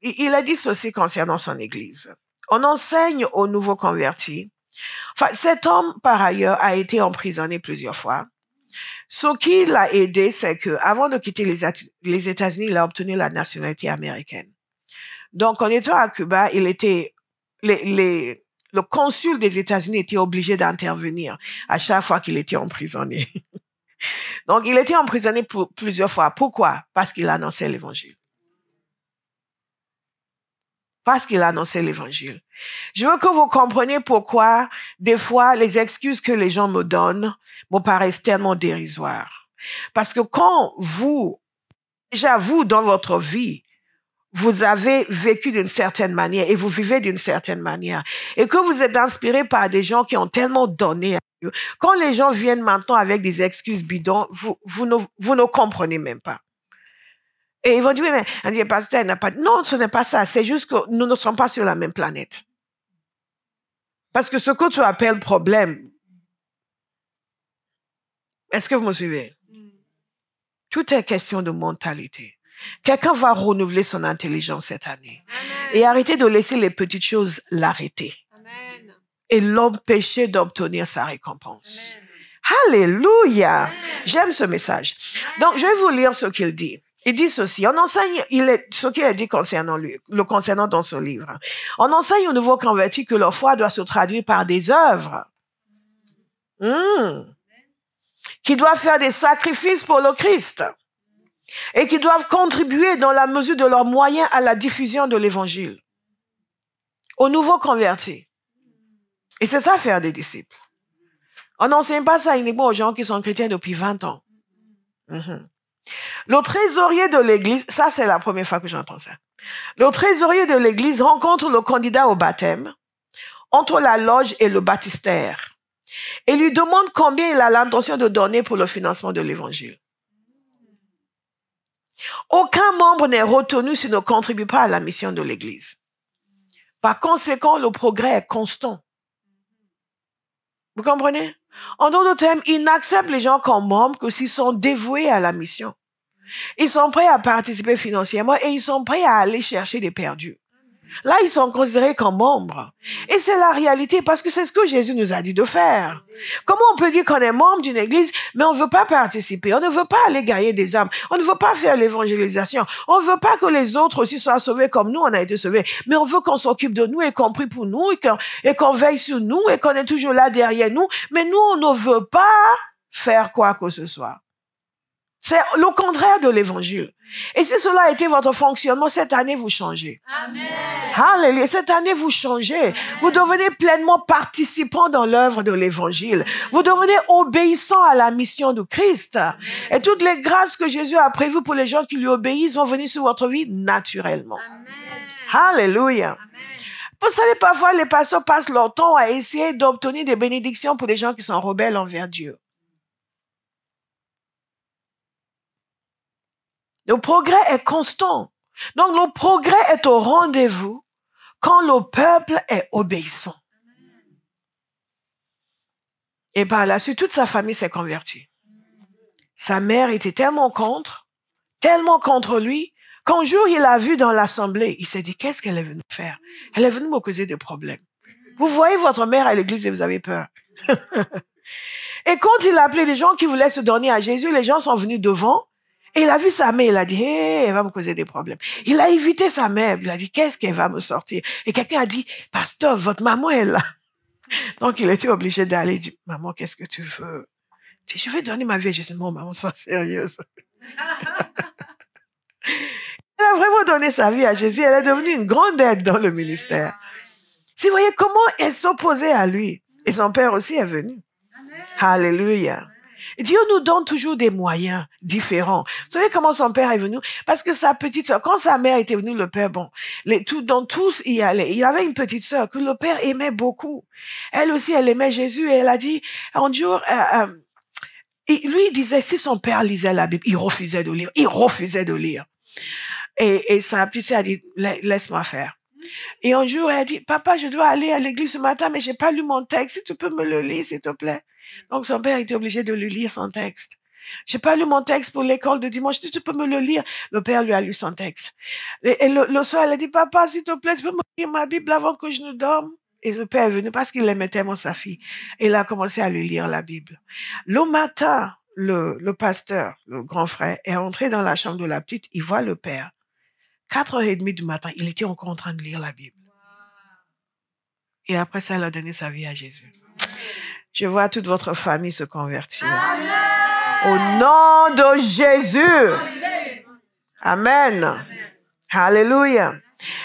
il a dit ceci concernant son église. On enseigne aux nouveaux convertis. Enfin, cet homme, par ailleurs, a été emprisonné plusieurs fois. Ce qui l'a aidé, c'est que avant de quitter les États-Unis, il a obtenu la nationalité américaine. Donc, en étant à Cuba, il était le consul des États-Unis était obligé d'intervenir à chaque fois qu'il était emprisonné. Donc, il était emprisonné plusieurs fois. Pourquoi? Parce qu'il annonçait l'évangile. Parce qu'il annonçait l'évangile. Je veux que vous compreniez pourquoi, des fois, les excuses que les gens me donnent me paraissent tellement dérisoires. Parce que quand déjà vous, dans votre vie, vous avez vécu d'une certaine manière et vous vivez d'une certaine manière, et que vous êtes inspiré par des gens qui ont tellement donné à Dieu, quand les gens viennent maintenant avec des excuses bidons, vous ne comprenez même pas. Et ils vont dire, oui, mais on dit, pasteur, n'a pas. Non, ce n'est pas ça. C'est juste que nous ne sommes pas sur la même planète. Parce que ce que tu appelles problème, est-ce que vous me suivez? Tout est question de mentalité. Quelqu'un va renouveler son intelligence cette année. Amen. Et arrêter de laisser les petites choses l'arrêter. Amen. Et l'empêcher d'obtenir sa récompense. Amen. Alléluia! Amen. J'aime ce message. Donc, je vais vous lire ce qu'il dit. Il dit ceci, on enseigne, ce qu'il a dit concernant lui, le concernant dans ce livre. On enseigne aux nouveaux convertis que leur foi doit se traduire par des œuvres. Qui doivent faire des sacrifices pour le Christ. Et qui doivent contribuer dans la mesure de leurs moyens à la diffusion de l'évangile. Aux nouveaux convertis. Et c'est ça faire des disciples. On n'enseigne pas ça uniquement aux gens qui sont chrétiens depuis 20 ans. Le trésorier de l'église, ça c'est la première fois que j'entends ça. Le trésorier de l'église rencontre le candidat au baptême entre la loge et le baptistère et lui demande combien il a l'intention de donner pour le financement de l'évangile. Aucun membre n'est retenu s'il ne contribue pas à la mission de l'église. Par conséquent, le progrès est constant. Vous comprenez? En d'autres termes, ils n'acceptent les gens comme membres que s'ils sont dévoués à la mission. Ils sont prêts à participer financièrement et ils sont prêts à aller chercher des perdus. Là, ils sont considérés comme membres. Et c'est la réalité parce que c'est ce que Jésus nous a dit de faire. Comment on peut dire qu'on est membre d'une église, mais on ne veut pas participer, on ne veut pas aller gagner des âmes, on ne veut pas faire l'évangélisation, on ne veut pas que les autres aussi soient sauvés comme nous, on a été sauvés, mais on veut qu'on s'occupe de nous et qu'on prie pour nous et qu'on veille sur nous et qu'on est toujours là derrière nous, mais nous, on ne veut pas faire quoi que ce soit. C'est le contraire de l'évangile. Et si cela a été votre fonctionnement, cette année, vous changez. Amen. Alléluia. Cette année, vous changez. Amen. Vous devenez pleinement participant dans l'œuvre de l'évangile. Vous devenez obéissant à la mission du Christ. Amen. Et toutes les grâces que Jésus a prévues pour les gens qui lui obéissent vont venir sur votre vie naturellement. Amen. Alléluia. Amen. Vous savez, parfois, les pasteurs passent leur temps à essayer d'obtenir des bénédictions pour les gens qui sont rebelles envers Dieu. Le progrès est constant. Donc, le progrès est au rendez-vous quand le peuple est obéissant. Et par la suite, toute sa famille s'est convertie. Sa mère était tellement contre lui, qu'un jour, il l'a vu dans l'assemblée. Il s'est dit, qu'est-ce qu'elle est venue faire? Elle est venue me causer des problèmes. Vous voyez votre mère à l'église et vous avez peur. Et quand il a appelé des gens qui voulaient se donner à Jésus, les gens sont venus devant. Et il a vu sa mère, il a dit, hey, elle va me causer des problèmes. Il a évité sa mère, il a dit, qu'est-ce qu'elle va me sortir? Et quelqu'un a dit, pasteur, votre maman est là. Donc, il était obligé d'aller, il dit, maman, qu'est-ce que tu veux? Il dit, je vais donner ma vie. Je dis, non, maman, sois sérieuse. Elle a vraiment donné sa vie à Jésus. Elle est devenue une grande aide dans le ministère. Si vous voyez comment elle s'opposait à lui. Et son père aussi est venu. Alléluia. Dieu nous donne toujours des moyens différents. Vous savez comment son père est venu? Parce que sa petite sœur, quand sa mère était venue, le père, bon, dans tous y allait. Il y avait une petite sœur que le père aimait beaucoup. Elle aussi, elle aimait Jésus et elle a dit, un jour, lui, il disait, si son père lisait la Bible, il refusait de lire. Il refusait de lire. Et sa petite sœur a dit, laisse-moi faire. Et un jour, elle a dit, papa, je dois aller à l'église ce matin, mais j'ai pas lu mon texte. Si tu peux me le lire, s'il te plaît. Donc, son père était obligé de lui lire son texte. J'ai pas lu mon texte pour l'école de dimanche. Si tu peux me le lire. Le père lui a lu son texte. Et le soir, elle a dit, papa, s'il te plaît, tu peux me lire ma Bible avant que je ne dorme. Et le père est venu parce qu'il aimait tellement sa fille. Et il a commencé à lui lire la Bible. Le matin, le pasteur, le grand frère, est entré dans la chambre de la petite. Il voit le père. 4h30 du matin, il était encore en train de lire la Bible. Et après ça, il a donné sa vie à Jésus. Je vois toute votre famille se convertir. Amen. Au nom de Jésus. Amen. Amen. Alléluia.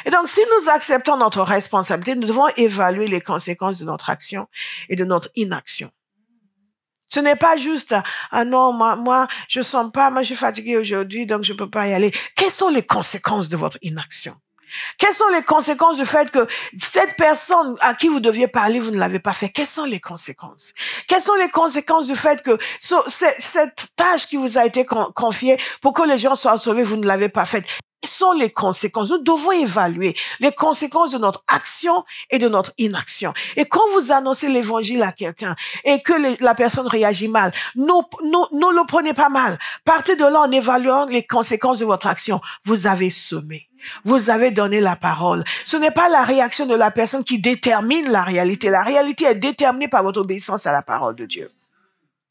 Et donc, si nous acceptons notre responsabilité, nous devons évaluer les conséquences de notre action et de notre inaction. Ce n'est pas juste, ah non, moi, je sens pas, moi, je suis fatiguée aujourd'hui, donc je peux pas y aller. Quelles sont les conséquences de votre inaction? Quelles sont les conséquences du fait que cette personne à qui vous deviez parler, vous ne l'avez pas fait? Quelles sont les conséquences? Quelles sont les conséquences du fait que cette tâche qui vous a été confiée pour que les gens soient sauvés, vous ne l'avez pas faite? Quelles sont les conséquences? Nous devons évaluer les conséquences de notre action et de notre inaction. Et quand vous annoncez l'évangile à quelqu'un et que la personne réagit mal, ne le prenez pas mal. Partez de là en évaluant les conséquences de votre action. Vous avez semé. Vous avez donné la parole. Ce n'est pas la réaction de la personne qui détermine la réalité. La réalité est déterminée par votre obéissance à la parole de Dieu.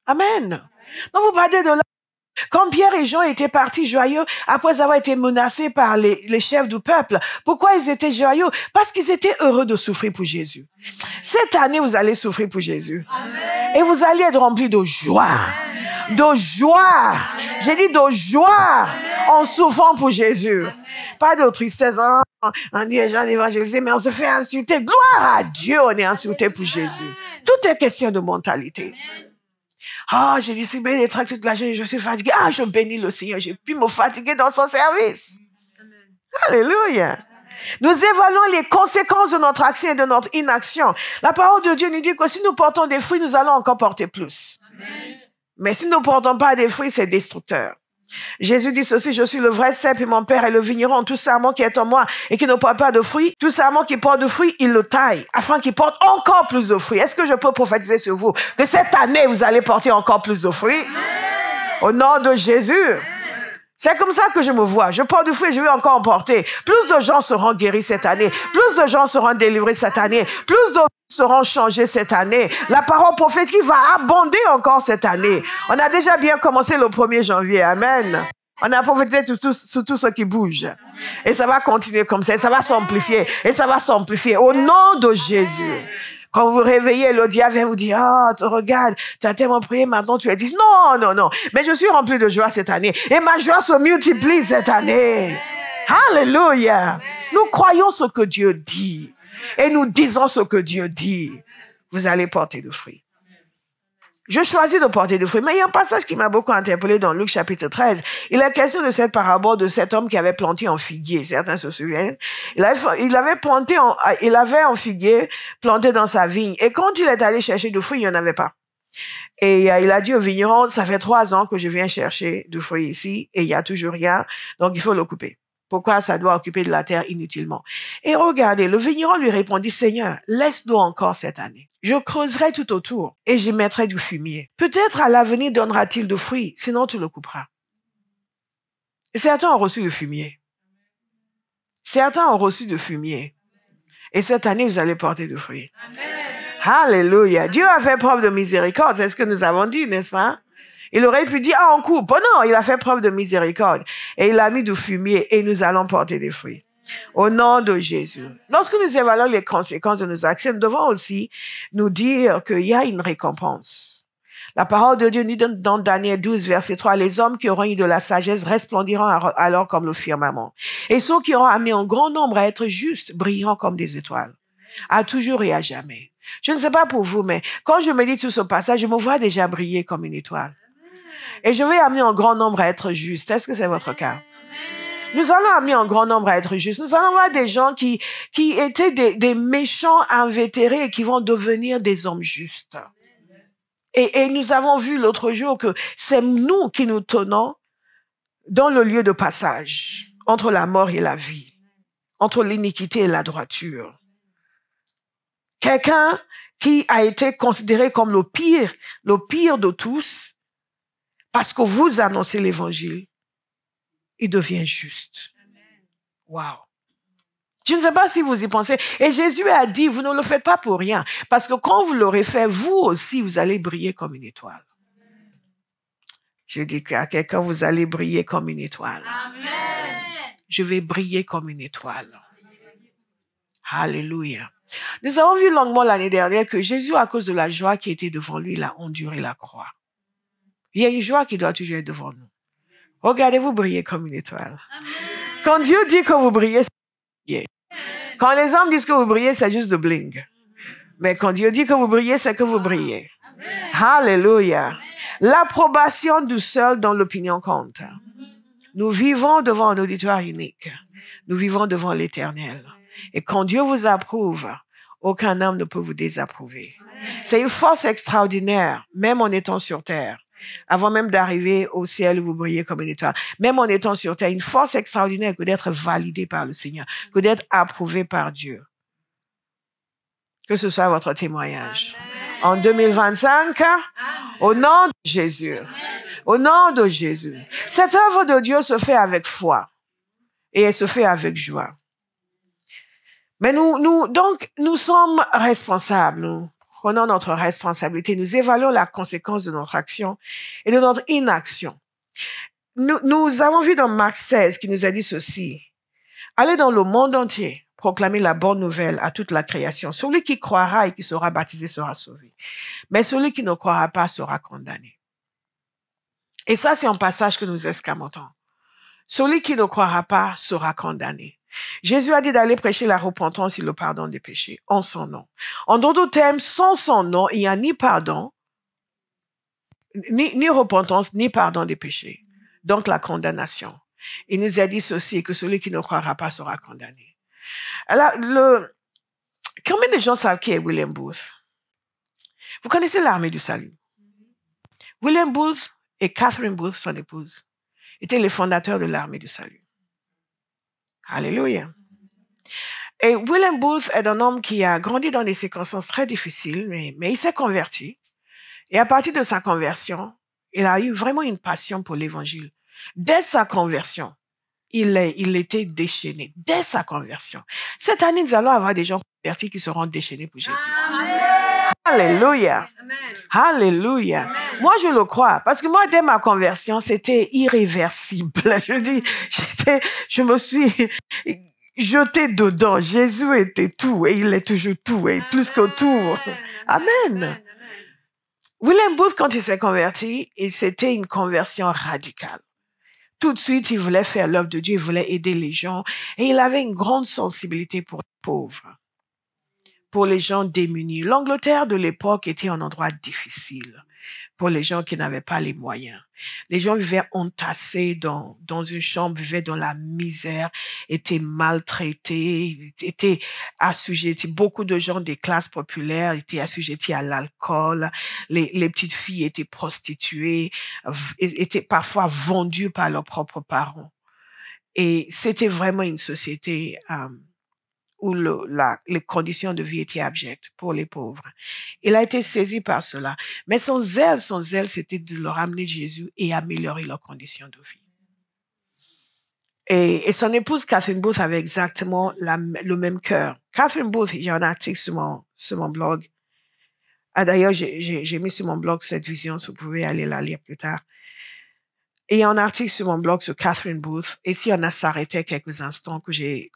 Amen. Donc vous partez de là. Quand Pierre et Jean étaient partis joyeux, après avoir été menacés par les chefs du peuple, pourquoi ils étaient joyeux? Parce qu'ils étaient heureux de souffrir pour Jésus. Cette année, vous allez souffrir pour Jésus. Amen. Et vous allez être remplis de joie. Amen. De joie. J'ai dit de joie. Amen. En souffrant pour Jésus. Amen. Pas de tristesse. On dit les gens évangélisés, mais on se fait insulter. Gloire à Dieu, on est insulté pour Jésus. Amen. Tout est question de mentalité. Amen. Ah, j'ai distribué des tracts toute la journée, je suis fatigué. Ah, je bénis le Seigneur, j'ai pu me fatiguer dans son service. Amen. Alléluia. Nous évaluons les conséquences de notre action et de notre inaction. La parole de Dieu nous dit que si nous portons des fruits, nous allons encore porter plus. Amen. Mais si nous ne portons pas des fruits, c'est destructeur. Jésus dit ceci, je suis le vrai cep et mon Père est le vigneron. Tout sarment qui est en moi et qui ne porte pas de fruits, tout sarment qui porte de fruits, il le taille afin qu'il porte encore plus de fruits. Est-ce que je peux prophétiser sur vous que cette année, vous allez porter encore plus de fruits? Amen. Au nom de Jésus. Amen. C'est comme ça que je me vois. Je porte du fruit et je vais encore en porter. Plus de gens seront guéris cette année. Plus de gens seront délivrés cette année. Plus de seront changés cette année. La parole prophétique va abonder encore cette année. On a déjà bien commencé le 1er janvier. Amen. On a prophétisé sur tout ce qui bouge. Et ça va continuer comme ça. Et ça va s'amplifier. Et ça va s'amplifier. Au nom de Jésus. Quand vous vous réveillez, le diable vient vous dire, ah, oh, regarde, tu as tellement prié, maintenant tu as dit, non, non, non. Mais je suis rempli de joie cette année. Et ma joie se multiplie cette année. Alléluia. Nous croyons ce que Dieu dit. Et nous disons ce que Dieu dit. Vous allez porter du fruit. Je choisis de porter du fruit. Mais il y a un passage qui m'a beaucoup interpellé dans Luc chapitre 13. Il est question de cette parabole de cet homme qui avait planté un figuier. Certains se souviennent. Il avait un figuier planté dans sa vigne. Et quand il est allé chercher du fruit, il n'y en avait pas. Et il a dit au vigneron, ça fait 3 ans que je viens chercher du fruit ici et il n'y a toujours rien. Donc il faut le couper. Pourquoi ça doit occuper de la terre inutilement? Et regardez, le vigneron lui répondit, Seigneur, laisse-nous encore cette année. Je creuserai tout autour et j'y mettrai du fumier. Peut-être à l'avenir donnera-t-il de fruits, sinon tu le couperas. Et certains ont reçu le fumier. Certains ont reçu du fumier. Et cette année, vous allez porter du fruit. Amen. Alléluia. Dieu a fait preuve de miséricorde, c'est ce que nous avons dit, n'est-ce pas? Il aurait pu dire, ah, on coupe. Oh non, il a fait preuve de miséricorde. Et il a mis du fumier et nous allons porter des fruits. Au nom de Jésus. Lorsque nous évaluons les conséquences de nos actions, nous devons aussi nous dire qu'il y a une récompense. La parole de Dieu dit dans Daniel 12, verset 3, « Les hommes qui auront eu de la sagesse resplendiront alors comme le firmament. Et ceux qui auront amené un grand nombre à être justes brilleront comme des étoiles. » À toujours et à jamais. Je ne sais pas pour vous, mais quand je médite sur ce passage, je me vois déjà briller comme une étoile. Et je vais amener un grand nombre à être justes. Est-ce que c'est votre cas? Nous allons amener un grand nombre à être justes. Nous allons avoir des gens qui étaient des méchants invétérés et qui vont devenir des hommes justes. Et nous avons vu l'autre jour que c'est nous qui nous tenons dans le lieu de passage, entre la mort et la vie, entre l'iniquité et la droiture. Quelqu'un qui a été considéré comme le pire de tous, parce que vous annoncez l'évangile, il devient juste. Wow. Je ne sais pas si vous y pensez. Et Jésus a dit, vous ne le faites pas pour rien. Parce que quand vous l'aurez fait, vous aussi, vous allez briller comme une étoile. Je dis à quelqu'un, vous allez briller comme une étoile. Amen. Je vais briller comme une étoile. Alléluia. Nous avons vu longuement l'année dernière que Jésus, à cause de la joie qui était devant lui, il a enduré la croix. Il y a une joie qui doit toujours être devant nous. Regardez-vous briller comme une étoile. Amen. Quand Dieu dit que vous brillez, c'est briller. Quand les hommes disent que vous brillez, c'est juste de bling. Mais quand Dieu dit que vous brillez, c'est que vous brillez. Alléluia. L'approbation du seul dans l'opinion compte. Nous vivons devant un auditoire unique. Nous vivons devant l'Éternel. Et quand Dieu vous approuve, aucun homme ne peut vous désapprouver. C'est une force extraordinaire, même en étant sur terre. Avant même d'arriver au ciel où vous brillez comme une étoile. Même en étant sur terre, une force extraordinaire que d'être validé par le Seigneur, que d'être approuvé par Dieu. Que ce soit votre témoignage. En 2025, au nom de Jésus. Au nom de Jésus. Cette œuvre de Dieu se fait avec foi. Et elle se fait avec joie. Mais nous sommes responsables. Nous prenons notre responsabilité. Nous évaluons la conséquence de notre action et de notre inaction. Nous avons vu dans Marc 16 qui nous a dit ceci. Allez dans le monde entier, proclamer la bonne nouvelle à toute la création. Celui qui croira et qui sera baptisé sera sauvé. Mais celui qui ne croira pas sera condamné. Et ça, c'est un passage que nous escamotons. Celui qui ne croira pas sera condamné. Jésus a dit d'aller prêcher la repentance et le pardon des péchés en son nom. En d'autres termes, sans son nom, il n'y a ni pardon, ni repentance, ni pardon des péchés. Donc la condamnation. Il nous a dit ceci, que celui qui ne croira pas sera condamné. Alors, combien de gens savent qui est William Booth? Vous connaissez l'armée du salut? William Booth et Catherine Booth, son épouse, étaient les fondateurs de l'armée du salut. Alléluia. Et William Booth est un homme qui a grandi dans des circonstances très difficiles, mais il s'est converti. Et à partir de sa conversion, il a eu vraiment une passion pour l'évangile. Dès sa conversion, il était déchaîné. Dès sa conversion. Cette année, nous allons avoir des gens convertis qui seront déchaînés pour Jésus. Amen. Alléluia. Amen. Alléluia. Amen. Moi, je le crois. Parce que moi, dès ma conversion, c'était irréversible. Je me suis jetée dedans. Jésus était tout et il est toujours tout et plus que tout. Amen. William Booth, quand il s'est converti, c'était une conversion radicale. Tout de suite, il voulait faire l'œuvre de Dieu, il voulait aider les gens et il avait une grande sensibilité pour les pauvres, pour les gens démunis. L'Angleterre de l'époque était un endroit difficile pour les gens qui n'avaient pas les moyens. Les gens vivaient entassés dans une chambre, vivaient dans la misère, étaient maltraités, étaient assujettis. Beaucoup de gens des classes populaires étaient assujettis à l'alcool. Les petites filles étaient prostituées, étaient parfois vendues par leurs propres parents. Et c'était vraiment une société où les conditions de vie étaient abjectes pour les pauvres. Il a été saisi par cela. Mais son zèle, c'était de leur amener Jésus et améliorer leurs conditions de vie. Et son épouse, Catherine Booth, avait exactement le même cœur. Catherine Booth, j'ai un article sur mon blog. D'ailleurs, j'ai mis sur mon blog cette vision, si vous pouvez aller la lire plus tard. Et il y a un article sur mon blog sur Catherine Booth. Et si on a s'arrêté quelques instants que j'ai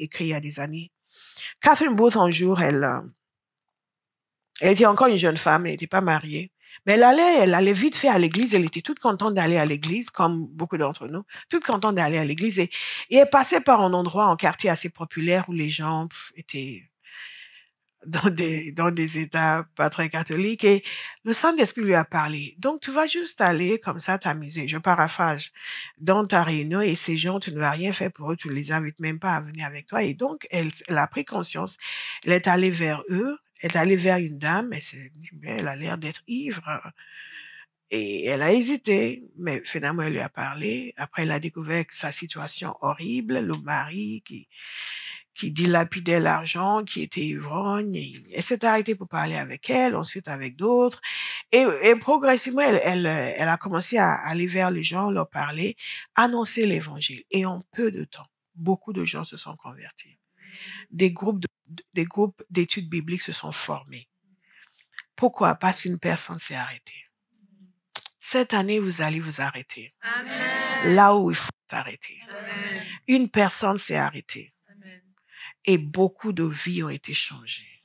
écrit il y a des années. Catherine Booth, un jour, elle était encore une jeune femme, elle n'était pas mariée. Mais elle allait vite fait à l'église. Elle était toute contente d'aller à l'église, comme beaucoup d'entre nous, toute contente d'aller à l'église. Et elle passait par un endroit, un quartier assez populaire où les gens étaient dans des états pas très catholiques. Et le Saint-Esprit lui a parlé. Donc, tu vas juste aller comme ça t'amuser. Je paraphrase. Dans ta réunion et ces gens, tu ne vas rien faire pour eux. Tu ne les invites même pas à venir avec toi. Et donc, elle a pris conscience. Elle est allée vers eux. Elle est allée vers une dame. Elle a l'air d'être ivre. Et elle a hésité, mais finalement, elle lui a parlé. Après, elle a découvert que sa situation horrible, le mari qui dilapidait l'argent, qui était ivrogne. Et elle s'est arrêtée pour parler avec elle, ensuite avec d'autres. Et progressivement, elle a commencé à aller vers les gens, leur parler, annoncer l'évangile. Et en peu de temps, beaucoup de gens se sont convertis. Des groupes d'études bibliques se sont formés. Pourquoi? Parce qu'une personne s'est arrêtée. Cette année, vous allez vous arrêter. Amen. Là où il faut s'arrêter. Amen. Une personne s'est arrêtée. Amen. Et beaucoup de vies ont été changées.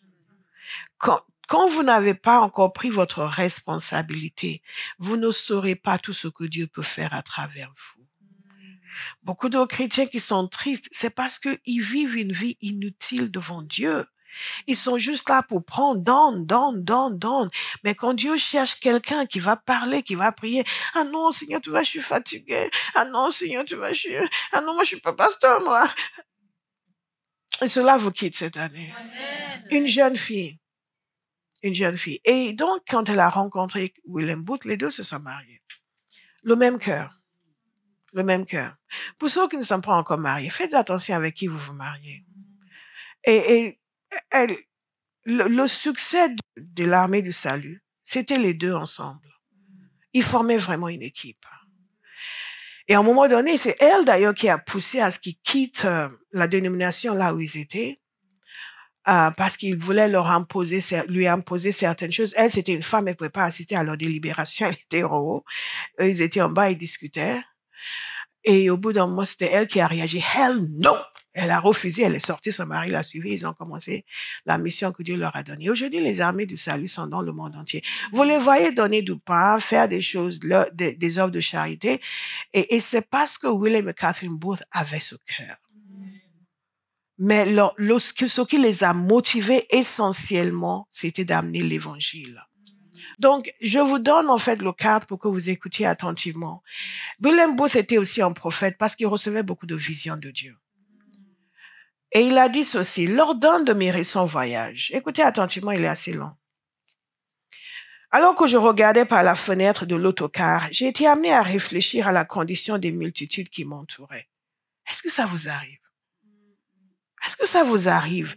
Quand vous n'avez pas encore pris votre responsabilité, vous ne saurez pas tout ce que Dieu peut faire à travers vous. Beaucoup de chrétiens qui sont tristes, c'est parce qu'ils vivent une vie inutile devant Dieu. Ils sont juste là pour prendre, donne. Mais quand Dieu cherche quelqu'un qui va parler, qui va prier, « Ah non, Seigneur, tu vois, je suis fatigué. Ah non, Seigneur, tu vois, ah non, moi, je suis pas pasteur, moi. » Et cela vous quitte cette année. Amen. Une jeune fille. Et donc, quand elle a rencontré William Booth, les deux se sont mariés. Le même cœur. Pour ceux qui ne sont pas encore mariés, faites attention avec qui vous vous mariez. Et le succès de l'armée du salut, c'était les deux ensemble. Ils formaient vraiment une équipe. Et à un moment donné, c'est elle d'ailleurs qui a poussé à ce qu'ils quittent la dénomination là où ils étaient, parce qu'ils voulaient lui imposer certaines choses. Elle, c'était une femme, elle ne pouvait pas assister à leur délibération, elle était en haut. Eux, ils étaient en bas, ils discutaient. Et au bout d'un moment, c'était elle qui a réagi. Hell no! Elle a refusé, elle est sortie, son mari l'a suivie, ils ont commencé la mission que Dieu leur a donnée. Aujourd'hui, les armées du salut sont dans le monde entier. Vous les voyez donner du pain, faire des choses, des œuvres de charité. Et c'est parce que William et Catherine Booth avaient ce cœur. Mais ce qui les a motivés essentiellement, c'était d'amener l'évangile. Donc, je vous donne en fait le cadre pour que vous écoutiez attentivement. William Booth était aussi un prophète parce qu'il recevait beaucoup de visions de Dieu. Et il a dit ceci, lors d'un de mes récents voyages, écoutez attentivement, il est assez long. Alors que je regardais par la fenêtre de l'autocar, j'ai été amené à réfléchir à la condition des multitudes qui m'entouraient. Est-ce que ça vous arrive? Est-ce que ça vous arrive?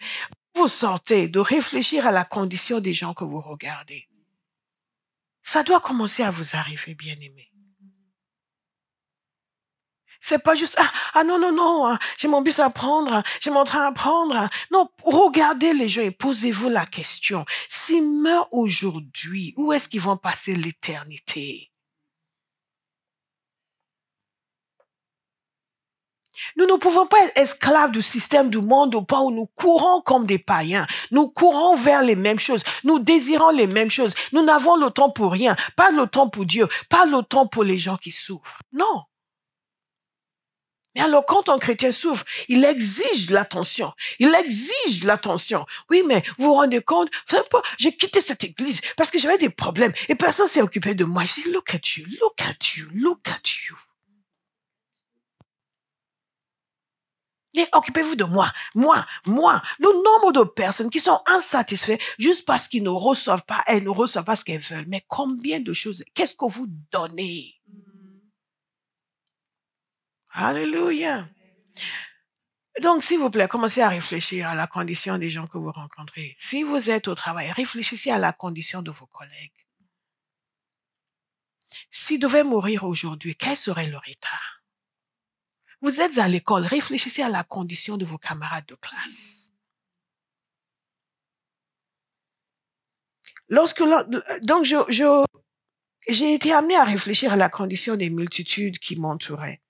Vous sortez de réfléchir à la condition des gens que vous regardez. Ça doit commencer à vous arriver, bien-aimés. C'est pas juste, non, j'ai mon bus à prendre, j'ai mon train à prendre. Non, regardez les gens et posez-vous la question. S'ils meurent aujourd'hui, où est-ce qu'ils vont passer l'éternité? Nous ne pouvons pas être esclaves du système du monde au point où nous courons comme des païens. Nous courons vers les mêmes choses. Nous désirons les mêmes choses. Nous n'avons le temps pour rien. Pas le temps pour Dieu. Pas le temps pour les gens qui souffrent. Non. Mais alors, quand un chrétien souffre, il exige l'attention. Oui, mais vous vous rendez compte, j'ai quitté cette église parce que j'avais des problèmes et personne s'est occupé de moi. Je dis, look at you. Et occupez-vous de moi. Le nombre de personnes qui sont insatisfaites juste parce qu'ils ne reçoivent pas, elles ne reçoivent pas ce qu'elles veulent. Mais combien de choses, qu'est-ce que vous donnez? Alléluia. Donc, s'il vous plaît, commencez à réfléchir à la condition des gens que vous rencontrez. Si vous êtes au travail, réfléchissez à la condition de vos collègues. S'ils devaient mourir aujourd'hui, quel serait leur état? Vous êtes à l'école, réfléchissez à la condition de vos camarades de classe. Donc, j'ai été amenée à réfléchir à la condition des multitudes qui m'entouraient.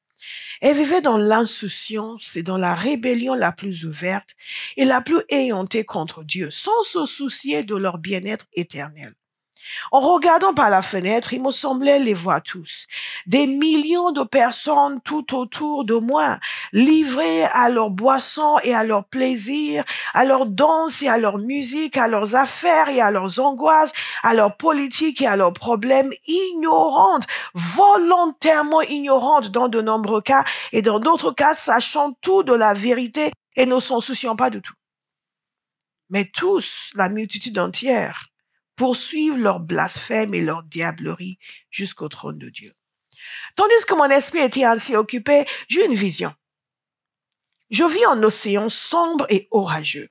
Elles vivaient dans l'insouciance et dans la rébellion la plus ouverte et la plus éhontée contre Dieu, sans se soucier de leur bien-être éternel. En regardant par la fenêtre, il me semblait les voir tous. Des millions de personnes tout autour de moi, livrées à leurs boissons et à leurs plaisirs, à leurs danses et à leur musique, à leurs affaires et à leurs angoisses, à leurs politiques et à leurs problèmes, ignorantes, volontairement ignorantes dans de nombreux cas, et dans d'autres cas, sachant tout de la vérité et ne s'en souciant pas du tout. Mais tous, la multitude entière, poursuivent leur blasphème et leur diablerie jusqu'au trône de Dieu. Tandis que mon esprit était ainsi occupé, j'eus une vision. Je vis un océan sombre et orageux.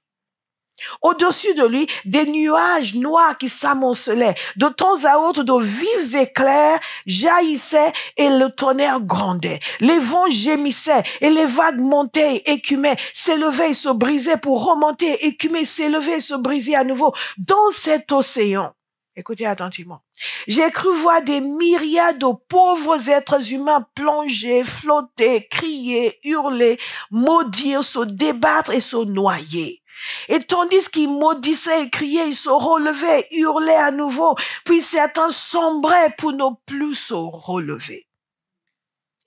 Au-dessus de lui, des nuages noirs qui s'amoncelaient. De temps à autre, de vifs éclairs jaillissaient et le tonnerre grondait. Les vents gémissaient et les vagues montaient et écumaient, s'élevaient et se brisaient pour remonter, écumer, s'élever et se briser à nouveau. Dans cet océan, écoutez attentivement, j'ai cru voir des myriades de pauvres êtres humains plonger, flotter, crier, hurler, maudire, se débattre et se noyer. Et tandis qu'ils maudissaient et criaient, ils se relevaient, hurlaient à nouveau, puis certains sombraient pour ne plus se relever.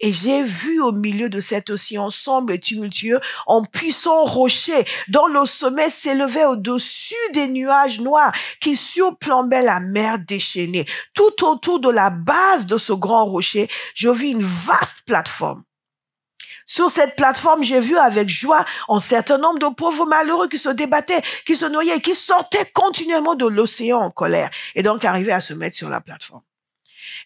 Et j'ai vu au milieu de cet océan sombre et tumultueux un puissant rocher dont le sommet s'élevait au-dessus des nuages noirs qui surplombaient la mer déchaînée. Tout autour de la base de ce grand rocher, je vis une vaste plateforme. Sur cette plateforme, j'ai vu avec joie un certain nombre de pauvres malheureux qui se débattaient, qui se noyaient, qui sortaient continuellement de l'océan en colère et donc arrivaient à se mettre sur la plateforme.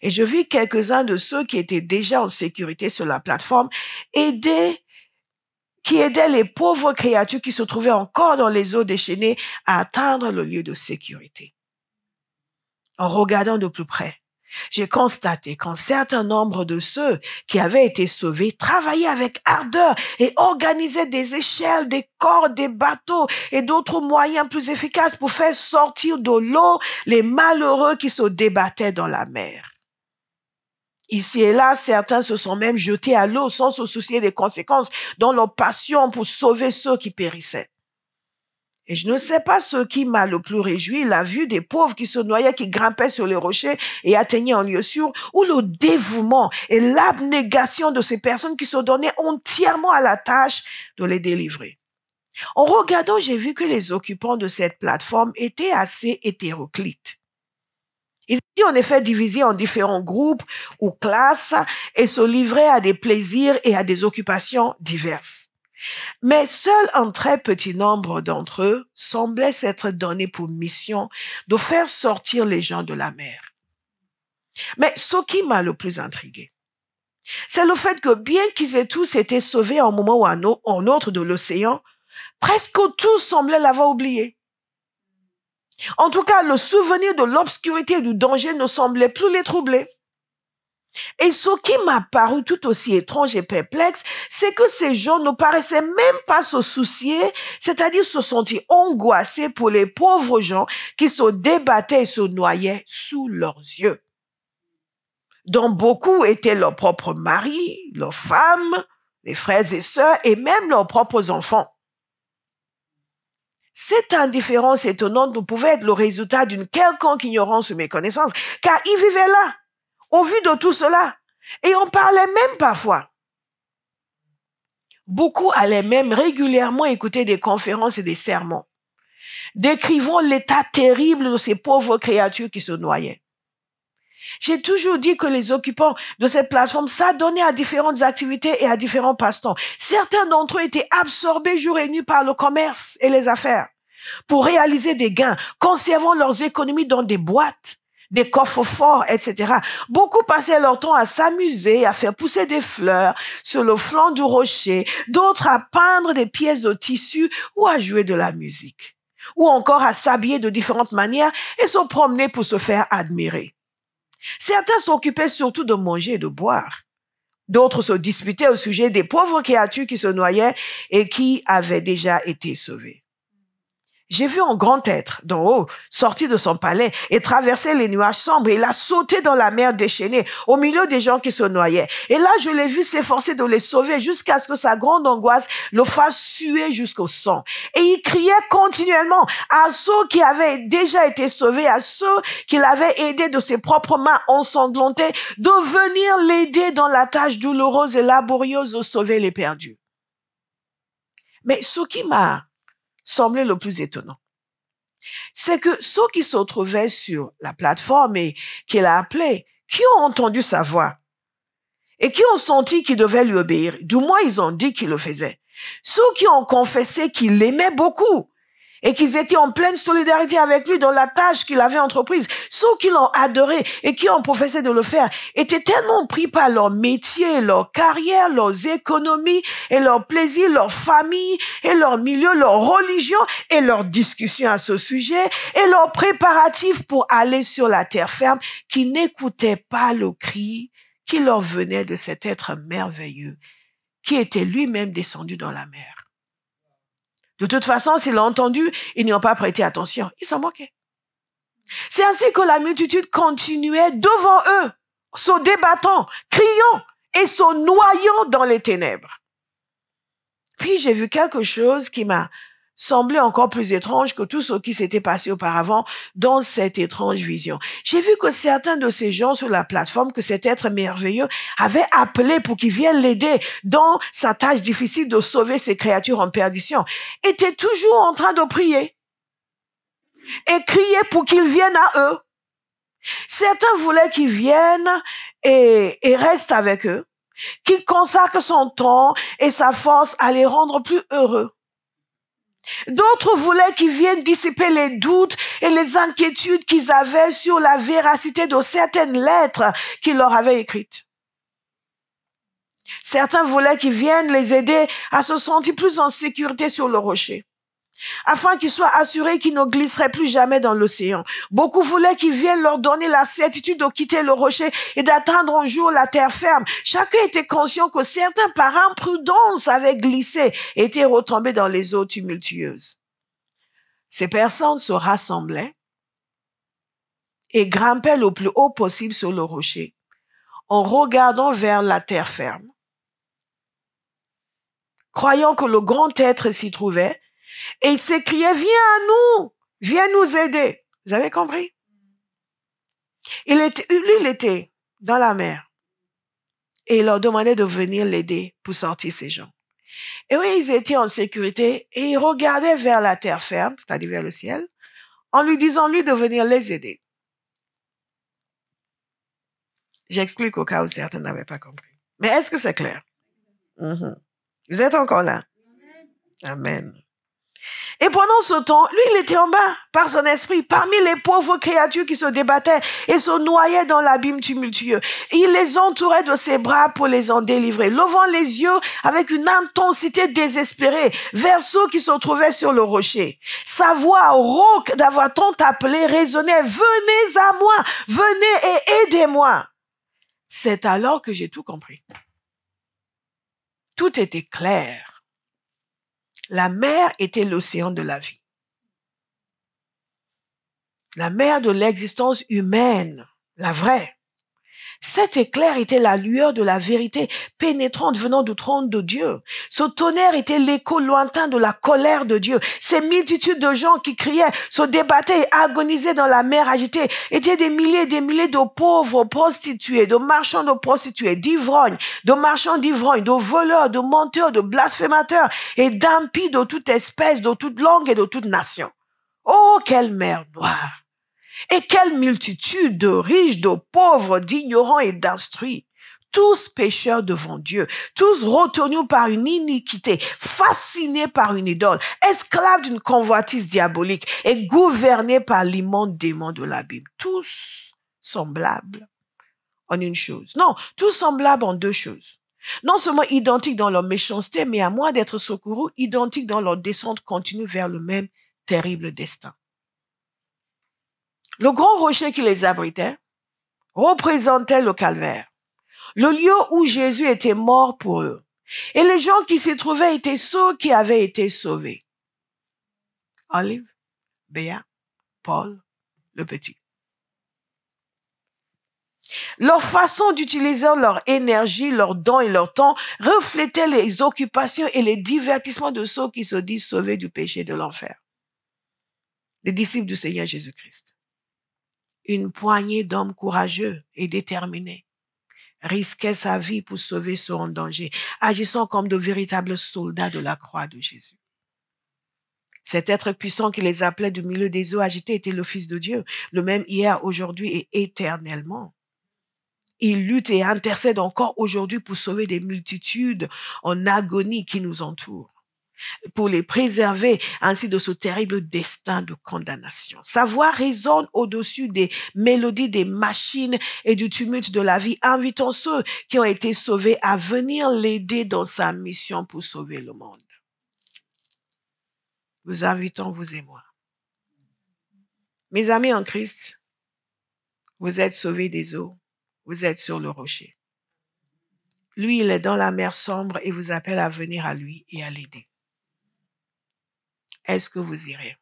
Et je vis quelques-uns de ceux qui étaient déjà en sécurité sur la plateforme qui aidaient les pauvres créatures qui se trouvaient encore dans les eaux déchaînées à atteindre le lieu de sécurité. En regardant de plus près, j'ai constaté qu'un certain nombre de ceux qui avaient été sauvés travaillaient avec ardeur et organisaient des échelles, des cordes, des bateaux et d'autres moyens plus efficaces pour faire sortir de l'eau les malheureux qui se débattaient dans la mer. Ici et là, certains se sont même jetés à l'eau sans se soucier des conséquences dans leur passion pour sauver ceux qui périssaient. Et je ne sais pas ce qui m'a le plus réjoui, la vue des pauvres qui se noyaient, qui grimpaient sur les rochers et atteignaient un lieu sûr, ou le dévouement et l'abnégation de ces personnes qui se donnaient entièrement à la tâche de les délivrer. En regardant, j'ai vu que les occupants de cette plateforme étaient assez hétéroclites. Ils étaient en effet divisés en différents groupes ou classes et se livraient à des plaisirs et à des occupations diverses. Mais seul un très petit nombre d'entre eux semblait s'être donné pour mission de faire sortir les gens de la mer. Mais ce qui m'a le plus intrigué, c'est le fait que bien qu'ils aient tous été sauvés à un moment ou à un autre de l'océan, presque tous semblaient l'avoir oublié. En tout cas, le souvenir de l'obscurité et du danger ne semblait plus les troubler. Et ce qui m'a paru tout aussi étrange et perplexe, c'est que ces gens ne paraissaient même pas se soucier, c'est-à-dire se sentir angoissés pour les pauvres gens qui se débattaient et se noyaient sous leurs yeux, dont beaucoup étaient leurs propres maris, leurs femmes, les frères et sœurs et même leurs propres enfants. Cette indifférence étonnante ne pouvait être le résultat d'une quelconque ignorance ou méconnaissance, car ils vivaient là, au vu de tout cela, et on parlait même parfois. Beaucoup allaient même régulièrement écouter des conférences et des sermons, décrivant l'état terrible de ces pauvres créatures qui se noyaient. J'ai toujours dit que les occupants de cette plateforme s'adonnaient à différentes activités et à différents passe-temps. Certains d'entre eux étaient absorbés jour et nuit par le commerce et les affaires pour réaliser des gains, conservant leurs économies dans des boîtes, des coffres forts, etc. Beaucoup passaient leur temps à s'amuser, à faire pousser des fleurs sur le flanc du rocher, d'autres à peindre des pièces de tissu ou à jouer de la musique, ou encore à s'habiller de différentes manières et se promener pour se faire admirer. Certains s'occupaient surtout de manger et de boire. D'autres se disputaient au sujet des pauvres créatures qui se noyaient et qui avaient déjà été sauvées. J'ai vu un grand être d'en haut sortir de son palais et traverser les nuages sombres. Il a sauté dans la mer déchaînée au milieu des gens qui se noyaient. Et là, je l'ai vu s'efforcer de les sauver jusqu'à ce que sa grande angoisse le fasse suer jusqu'au sang. Et il criait continuellement à ceux qui avaient déjà été sauvés, à ceux qu'il avait aidés de ses propres mains ensanglantées, de venir l'aider dans la tâche douloureuse et laborieuse de sauver les perdus. Mais ce qui m'a semblait le plus étonnant, c'est que ceux qui se trouvaient sur la plateforme et qu'il a appelé, qui ont entendu sa voix et qui ont senti qu'ils devaient lui obéir, du moins ils ont dit qu'ils le faisaient. Ceux qui ont confessé qu'ils l'aimaient beaucoup et qu'ils étaient en pleine solidarité avec lui dans la tâche qu'il avait entreprise, ceux qui l'ont adoré et qui ont professé de le faire, étaient tellement pris par leur métier, leur carrière, leurs économies et leurs plaisirs, leur famille et leur milieu, leur religion et leurs discussions à ce sujet et leurs préparatifs pour aller sur la terre ferme, qui n'écoutaient pas le cri qui leur venait de cet être merveilleux qui était lui-même descendu dans la mer. De toute façon, s'ils l'ont entendu, ils n'y ont pas prêté attention. Ils s'en moquaient. C'est ainsi que la multitude continuait devant eux, se débattant, criant et se noyant dans les ténèbres. Puis j'ai vu quelque chose qui m'a semblé encore plus étrange que tout ce qui s'était passé auparavant dans cette étrange vision. J'ai vu que certains de ces gens sur la plateforme, que cet être merveilleux avait appelé pour qu'ils viennent l'aider dans sa tâche difficile de sauver ces créatures en perdition, étaient toujours en train de prier et crier pour qu'ils viennent à eux. Certains voulaient qu'ils viennent et restent avec eux, qu'ils consacrent son temps et sa force à les rendre plus heureux. D'autres voulaient qu'ils viennent dissiper les doutes et les inquiétudes qu'ils avaient sur la véracité de certaines lettres qu'il leur avait écrites. Certains voulaient qu'ils viennent les aider à se sentir plus en sécurité sur le rocher, afin qu'ils soient assurés qu'ils ne glisseraient plus jamais dans l'océan. Beaucoup voulaient qu'ils viennent leur donner la certitude de quitter le rocher et d'atteindre un jour la terre ferme. Chacun était conscient que certains, par imprudence, avaient glissé et étaient retombés dans les eaux tumultueuses. Ces personnes se rassemblaient et grimpaient le plus haut possible sur le rocher, en regardant vers la terre ferme, croyant que le grand être s'y trouvait, et il s'écriait, viens à nous, viens nous aider. Vous avez compris? Il était dans la mer et il leur demandait de venir l'aider pour sortir ces gens. Et oui, ils étaient en sécurité et ils regardaient vers la terre ferme, c'est-à-dire vers le ciel, en lui disant, lui, de venir les aider. J'explique au cas où certains n'avaient pas compris. Mais est-ce que c'est clair? Vous êtes encore là? Amen. Et pendant ce temps, lui, il était en bas, par son esprit, parmi les pauvres créatures qui se débattaient et se noyaient dans l'abîme tumultueux. Et il les entourait de ses bras pour les en délivrer, levant les yeux avec une intensité désespérée vers ceux qui se trouvaient sur le rocher. Sa voix rauque d'avoir tant appelé résonnait, venez à moi, venez et aidez-moi. C'est alors que j'ai tout compris. Tout était clair. La mer était l'océan de la vie. La mer de l'existence humaine, la vraie. Cet éclair était la lueur de la vérité pénétrante venant du trône de Dieu. Ce tonnerre était l'écho lointain de la colère de Dieu. Ces multitudes de gens qui criaient, se débattaient et agonisaient dans la mer agitée étaient des milliers et des milliers de pauvres prostituées, de marchands de prostituées, d'ivrognes, de marchands d'ivrognes, de voleurs, de menteurs, de blasphémateurs et d'impies de toute espèce, de toute langue et de toute nation. Oh, quelle mer noire! Et quelle multitude de riches, de pauvres, d'ignorants et d'instruits, tous pécheurs devant Dieu, tous retenus par une iniquité, fascinés par une idole, esclaves d'une convoitise diabolique et gouvernés par l'immonde démon de l'abîme. Tous semblables en une chose. Non, tous semblables en deux choses. Non seulement identiques dans leur méchanceté, mais à moins d'être secourus, identiques dans leur descente continue vers le même terrible destin. Le grand rocher qui les abritait représentait le calvaire, le lieu où Jésus était mort pour eux. Et les gens qui s'y trouvaient étaient ceux qui avaient été sauvés. Olive? Béat, Paul, le petit. Leur façon d'utiliser leur énergie, leurs dons et leur temps reflétait les occupations et les divertissements de ceux qui se disent sauvés du péché et de l'enfer. Les disciples du Seigneur Jésus-Christ. Une poignée d'hommes courageux et déterminés risquaient sa vie pour sauver ceux en danger, agissant comme de véritables soldats de la croix de Jésus. Cet être puissant qui les appelait du milieu des eaux agitées était le Fils de Dieu, le même hier, aujourd'hui et éternellement. Il lutte et intercède encore aujourd'hui pour sauver des multitudes en agonie qui nous entourent, pour les préserver ainsi de ce terrible destin de condamnation. Sa voix résonne au-dessus des mélodies des machines et du tumulte de la vie, invitant ceux qui ont été sauvés à venir l'aider dans sa mission pour sauver le monde. Nous invitons vous et moi. Mes amis en Christ, vous êtes sauvés des eaux. Vous êtes sur le rocher. Lui, il est dans la mer sombre et vous appelle à venir à lui et à l'aider. Est-ce que vous irez?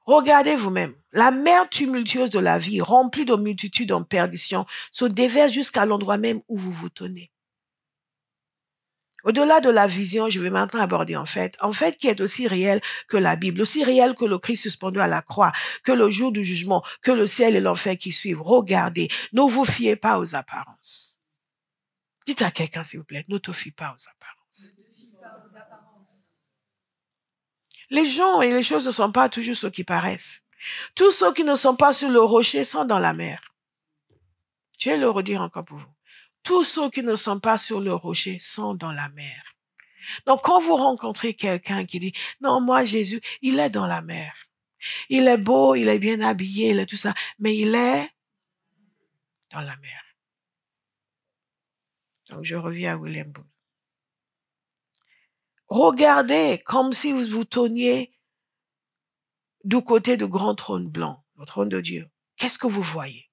Regardez vous-même. La mer tumultueuse de la vie, remplie de multitudes en perdition, se déverse jusqu'à l'endroit même où vous vous tenez. Au-delà de la vision, je vais maintenant aborder en fait, qui est aussi réel que la Bible, aussi réel que le Christ suspendu à la croix, que le jour du jugement, que le ciel et l'enfer qui suivent. Regardez, ne vous fiez pas aux apparences. Dites à quelqu'un, s'il vous plaît, ne te fie pas aux apparences. Les gens et les choses ne sont pas toujours ce qui paraissent. Tous ceux qui ne sont pas sur le rocher sont dans la mer. Je vais le redire encore pour vous. Tous ceux qui ne sont pas sur le rocher sont dans la mer. Donc, quand vous rencontrez quelqu'un qui dit, non, moi, Jésus, il est dans la mer. Il est beau, il est bien habillé, il est tout ça, mais il est dans la mer. Donc, je reviens à William Booth. Regardez comme si vous vous teniez du côté du grand trône blanc, le trône de Dieu. Qu'est-ce que vous voyez?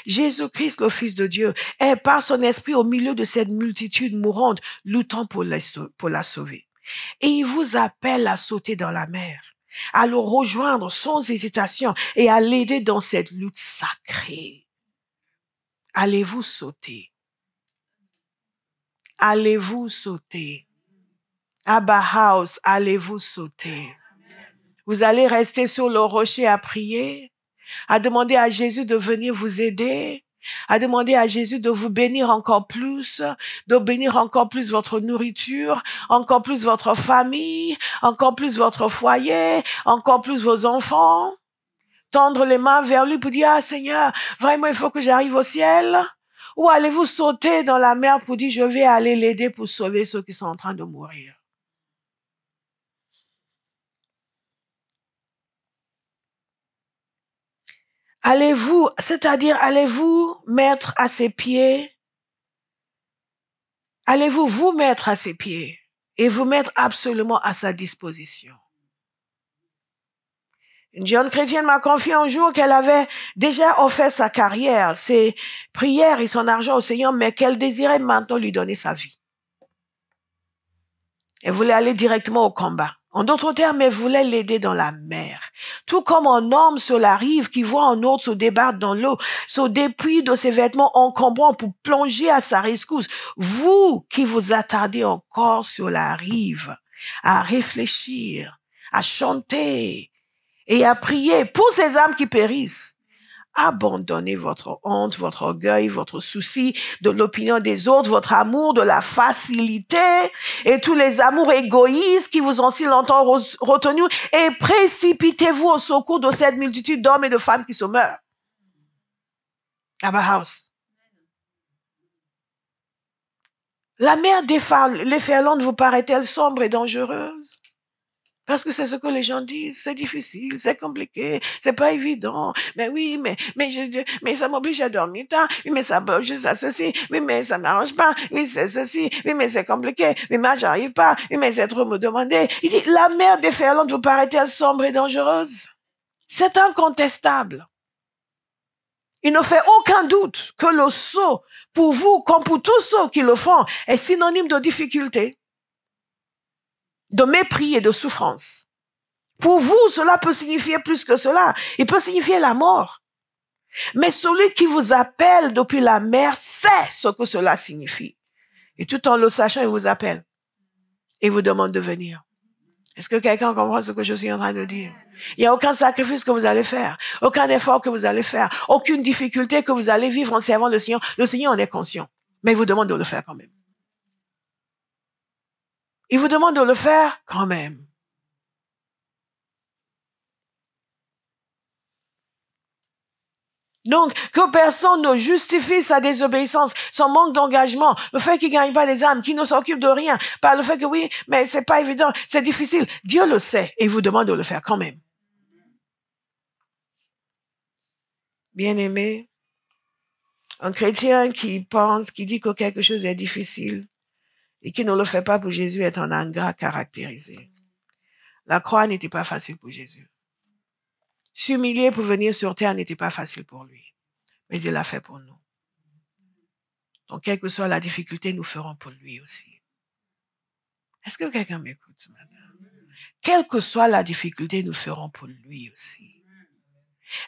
Jésus-Christ, le Fils de Dieu, est par son esprit au milieu de cette multitude mourante, luttant pour la sauver. Et il vous appelle à sauter dans la mer, à le rejoindre sans hésitation et à l'aider dans cette lutte sacrée. Allez-vous sauter? Allez-vous sauter? Abba House, allez-vous sauter? Vous allez rester sur le rocher à prier, à demander à Jésus de venir vous aider, à demander à Jésus de vous bénir encore plus, de bénir encore plus votre nourriture, encore plus votre famille, encore plus votre foyer, encore plus vos enfants. Tendre les mains vers lui pour dire, ah Seigneur, vraiment il faut que j'arrive au ciel. Ou allez-vous sauter dans la mer pour dire, je vais aller l'aider pour sauver ceux qui sont en train de mourir. Allez-vous mettre à ses pieds? Allez-vous vous mettre à ses pieds et vous mettre absolument à sa disposition? Une jeune chrétienne m'a confié un jour qu'elle avait déjà offert sa carrière, ses prières et son argent au Seigneur, mais qu'elle désirait maintenant lui donner sa vie. Elle voulait aller directement au combat. En d'autres termes, elle voulait l'aider dans la mer. Tout comme un homme sur la rive qui voit un autre se débattre dans l'eau, se dépouille de ses vêtements encombrants pour plonger à sa rescousse. Vous qui vous attardez encore sur la rive, à réfléchir, à chanter et à prier pour ces âmes qui périssent, abandonnez votre honte, votre orgueil, votre souci de l'opinion des autres, votre amour de la facilité et tous les amours égoïstes qui vous ont si longtemps retenus et précipitez-vous au secours de cette multitude d'hommes et de femmes qui se meurent. Abba House. La mer déferlante vous paraît-elle sombre et dangereuse? Parce que c'est ce que les gens disent, c'est difficile, c'est compliqué, c'est pas évident. Mais oui, mais ça m'oblige à dormir tard. Oui, mais ça m'oblige à ceci. Oui, mais ça m'arrange pas. Oui, c'est ceci. Oui, mais c'est compliqué. Oui, mais j'arrive pas. Oui, mais c'est trop me demander. Il dit, la mer déferlante vous paraît-elle sombre et dangereuse? C'est incontestable. Il ne fait aucun doute que le saut, pour vous comme pour tous ceux qui le font, est synonyme de difficulté, de mépris et de souffrance. Pour vous, cela peut signifier plus que cela. Il peut signifier la mort. Mais celui qui vous appelle depuis la mer sait ce que cela signifie. Et tout en le sachant, il vous appelle. Et vous demande de venir. Est-ce que quelqu'un comprend ce que je suis en train de dire? Il n'y a aucun sacrifice que vous allez faire. Aucun effort que vous allez faire. Aucune difficulté que vous allez vivre en servant le Seigneur. Le Seigneur en est conscient. Mais il vous demande de le faire quand même. Il vous demande de le faire quand même. Donc, que personne ne justifie sa désobéissance, son manque d'engagement, le fait qu'il ne gagne pas des âmes, qu'il ne s'occupe de rien, par le fait que oui, mais c'est pas évident, c'est difficile. Dieu le sait et il vous demande de le faire quand même. Bien-aimé, un chrétien qui pense, qui dit que quelque chose est difficile et qui ne le fait pas pour Jésus est un ingrat caractérisé. La croix n'était pas facile pour Jésus. S'humilier pour venir sur terre n'était pas facile pour lui. Mais il l'a fait pour nous. Donc, quelle que soit la difficulté, nous ferons pour lui aussi. Est-ce que quelqu'un m'écoute ce matin? Quelle que soit la difficulté, nous ferons pour lui aussi.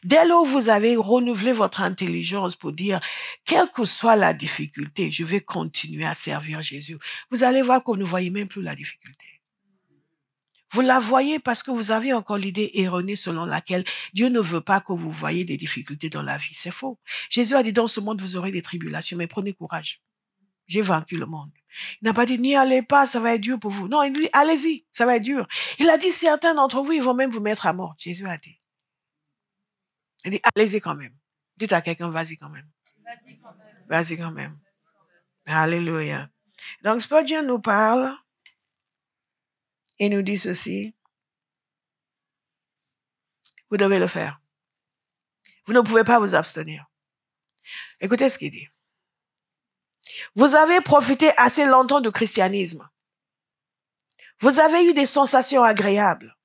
Dès lors où vous avez renouvelé votre intelligence pour dire, quelle que soit la difficulté, je vais continuer à servir Jésus, vous allez voir que vous ne voyez même plus la difficulté. Vous la voyez parce que vous avez encore l'idée erronée selon laquelle Dieu ne veut pas que vous voyez des difficultés dans la vie. C'est faux. Jésus a dit, dans ce monde, vous aurez des tribulations, mais prenez courage. J'ai vaincu le monde. Il n'a pas dit, n'y allez pas, ça va être dur pour vous. Non, il dit, allez-y, ça va être dur. Il a dit, certains d'entre vous, ils vont même vous mettre à mort. Jésus a dit. Il dit, allez-y quand même. Dites à quelqu'un, vas-y quand même. Vas-y quand même. Vas-y quand même. Alléluia. Donc, Spurgeon nous parle et nous dit ceci. Vous devez le faire. Vous ne pouvez pas vous abstenir. Écoutez ce qu'il dit. Vous avez profité assez longtemps du christianisme. Vous avez eu des sensations agréables,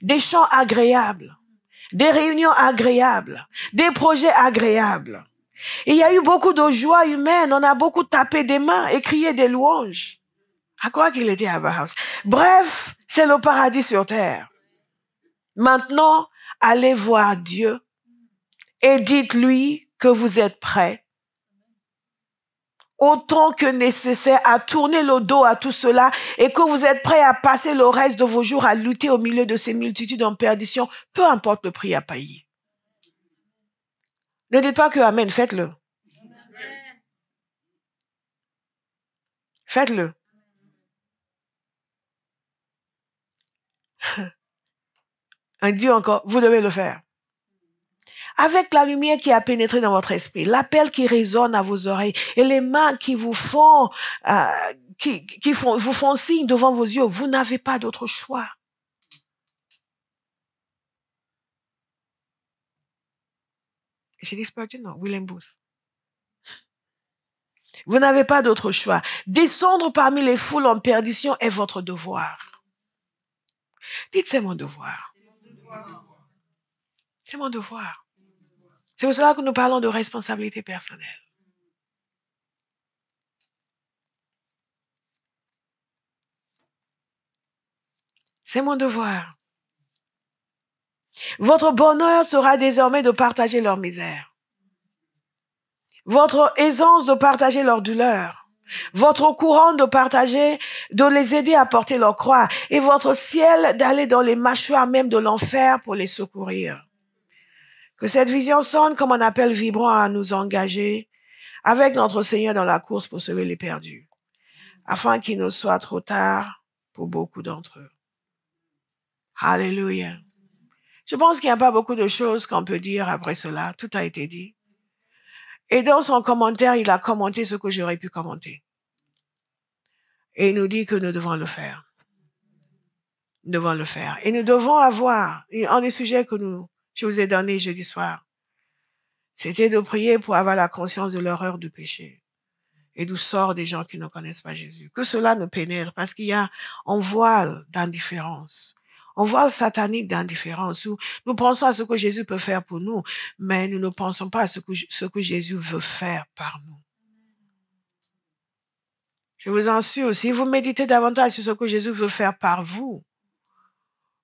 des chants agréables, des réunions agréables, des projets agréables. Il y a eu beaucoup de joie humaine, on a beaucoup tapé des mains et crié des louanges. À quoi qu'il était à Bauhaus. Bref, c'est le paradis sur terre. Maintenant, allez voir Dieu et dites-lui que vous êtes prêts, autant que nécessaire, à tourner le dos à tout cela et que vous êtes prêts à passer le reste de vos jours à lutter au milieu de ces multitudes en perdition, peu importe le prix à payer. Ne dites pas que Amen, faites-le. Faites-le. Un Dieu encore, vous devez le faire. Avec la lumière qui a pénétré dans votre esprit, l'appel qui résonne à vos oreilles et les mains qui vous font, vous font signe devant vos yeux, vous n'avez pas d'autre choix. J'ai dit Spurgeon, non, William Booth. Vous n'avez pas d'autre choix. Descendre parmi les foules en perdition est votre devoir. Dites, c'est mon devoir. C'est mon devoir. C'est pour cela que nous parlons de responsabilité personnelle. C'est mon devoir. Votre bonheur sera désormais de partager leur misère. Votre aisance de partager leur douleur. Votre courant de partager, de les aider à porter leur croix. Et votre ciel d'aller dans les mâchoires même de l'enfer pour les secourir. Que cette vision sonne comme un appel vibrant à nous engager avec notre Seigneur dans la course pour sauver les perdus, afin qu'il ne soit trop tard pour beaucoup d'entre eux. Alléluia. Je pense qu'il n'y a pas beaucoup de choses qu'on peut dire après cela. Tout a été dit. Et dans son commentaire, il a commenté ce que j'aurais pu commenter. Et il nous dit que nous devons le faire. Nous devons le faire. Et nous devons avoir, un des sujets que je vous ai donné jeudi soir, c'était de prier pour avoir la conscience de l'horreur du péché. Et d'où sort des gens qui ne connaissent pas Jésus. Que cela nous pénètre, parce qu'il y a un voile d'indifférence. Un voile satanique d'indifférence où nous pensons à ce que Jésus peut faire pour nous, mais nous ne pensons pas à ce que Jésus veut faire par nous. Je vous en suis aussi. Si vous méditez davantage sur ce que Jésus veut faire par vous,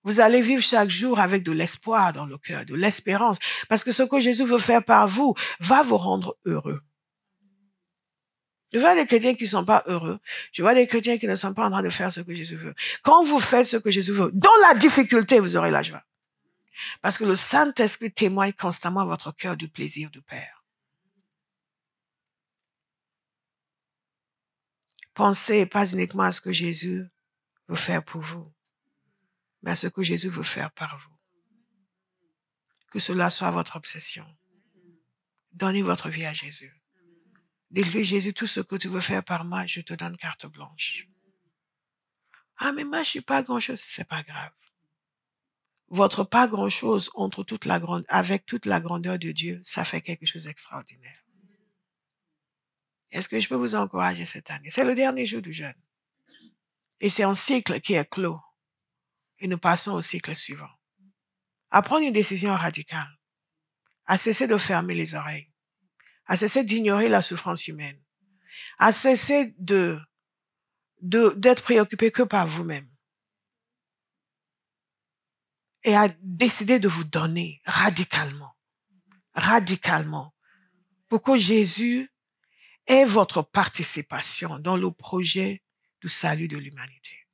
Vous allez vivre chaque jour avec de l'espoir dans le cœur, de l'espérance, parce que ce que Jésus veut faire par vous va vous rendre heureux. Je vois des chrétiens qui ne sont pas heureux. Je vois des chrétiens qui ne sont pas en train de faire ce que Jésus veut. Quand vous faites ce que Jésus veut, dans la difficulté, vous aurez la joie. Parce que le Saint-Esprit témoigne constamment à votre cœur du plaisir du Père. Pensez pas uniquement à ce que Jésus veut faire pour vous, mais à ce que Jésus veut faire par vous. Que cela soit votre obsession. Donnez votre vie à Jésus. Dites-lui, Jésus, tout ce que tu veux faire par moi, je te donne carte blanche. Ah, mais moi, je suis pas grand-chose. C'est pas grave. Votre pas grand-chose avec toute la grandeur de Dieu, ça fait quelque chose d'extraordinaire. Est-ce que je peux vous encourager cette année? C'est le dernier jour du jeûne. Et c'est un cycle qui est clos. Et nous passons au cycle suivant. À prendre une décision radicale. À cesser de fermer les oreilles. À cesser d'ignorer la souffrance humaine. À cesser d'être préoccupé que par vous-même. Et à décider de vous donner radicalement. Radicalement. Pour que Jésus ait votre participation dans le projet du salut de l'humanité.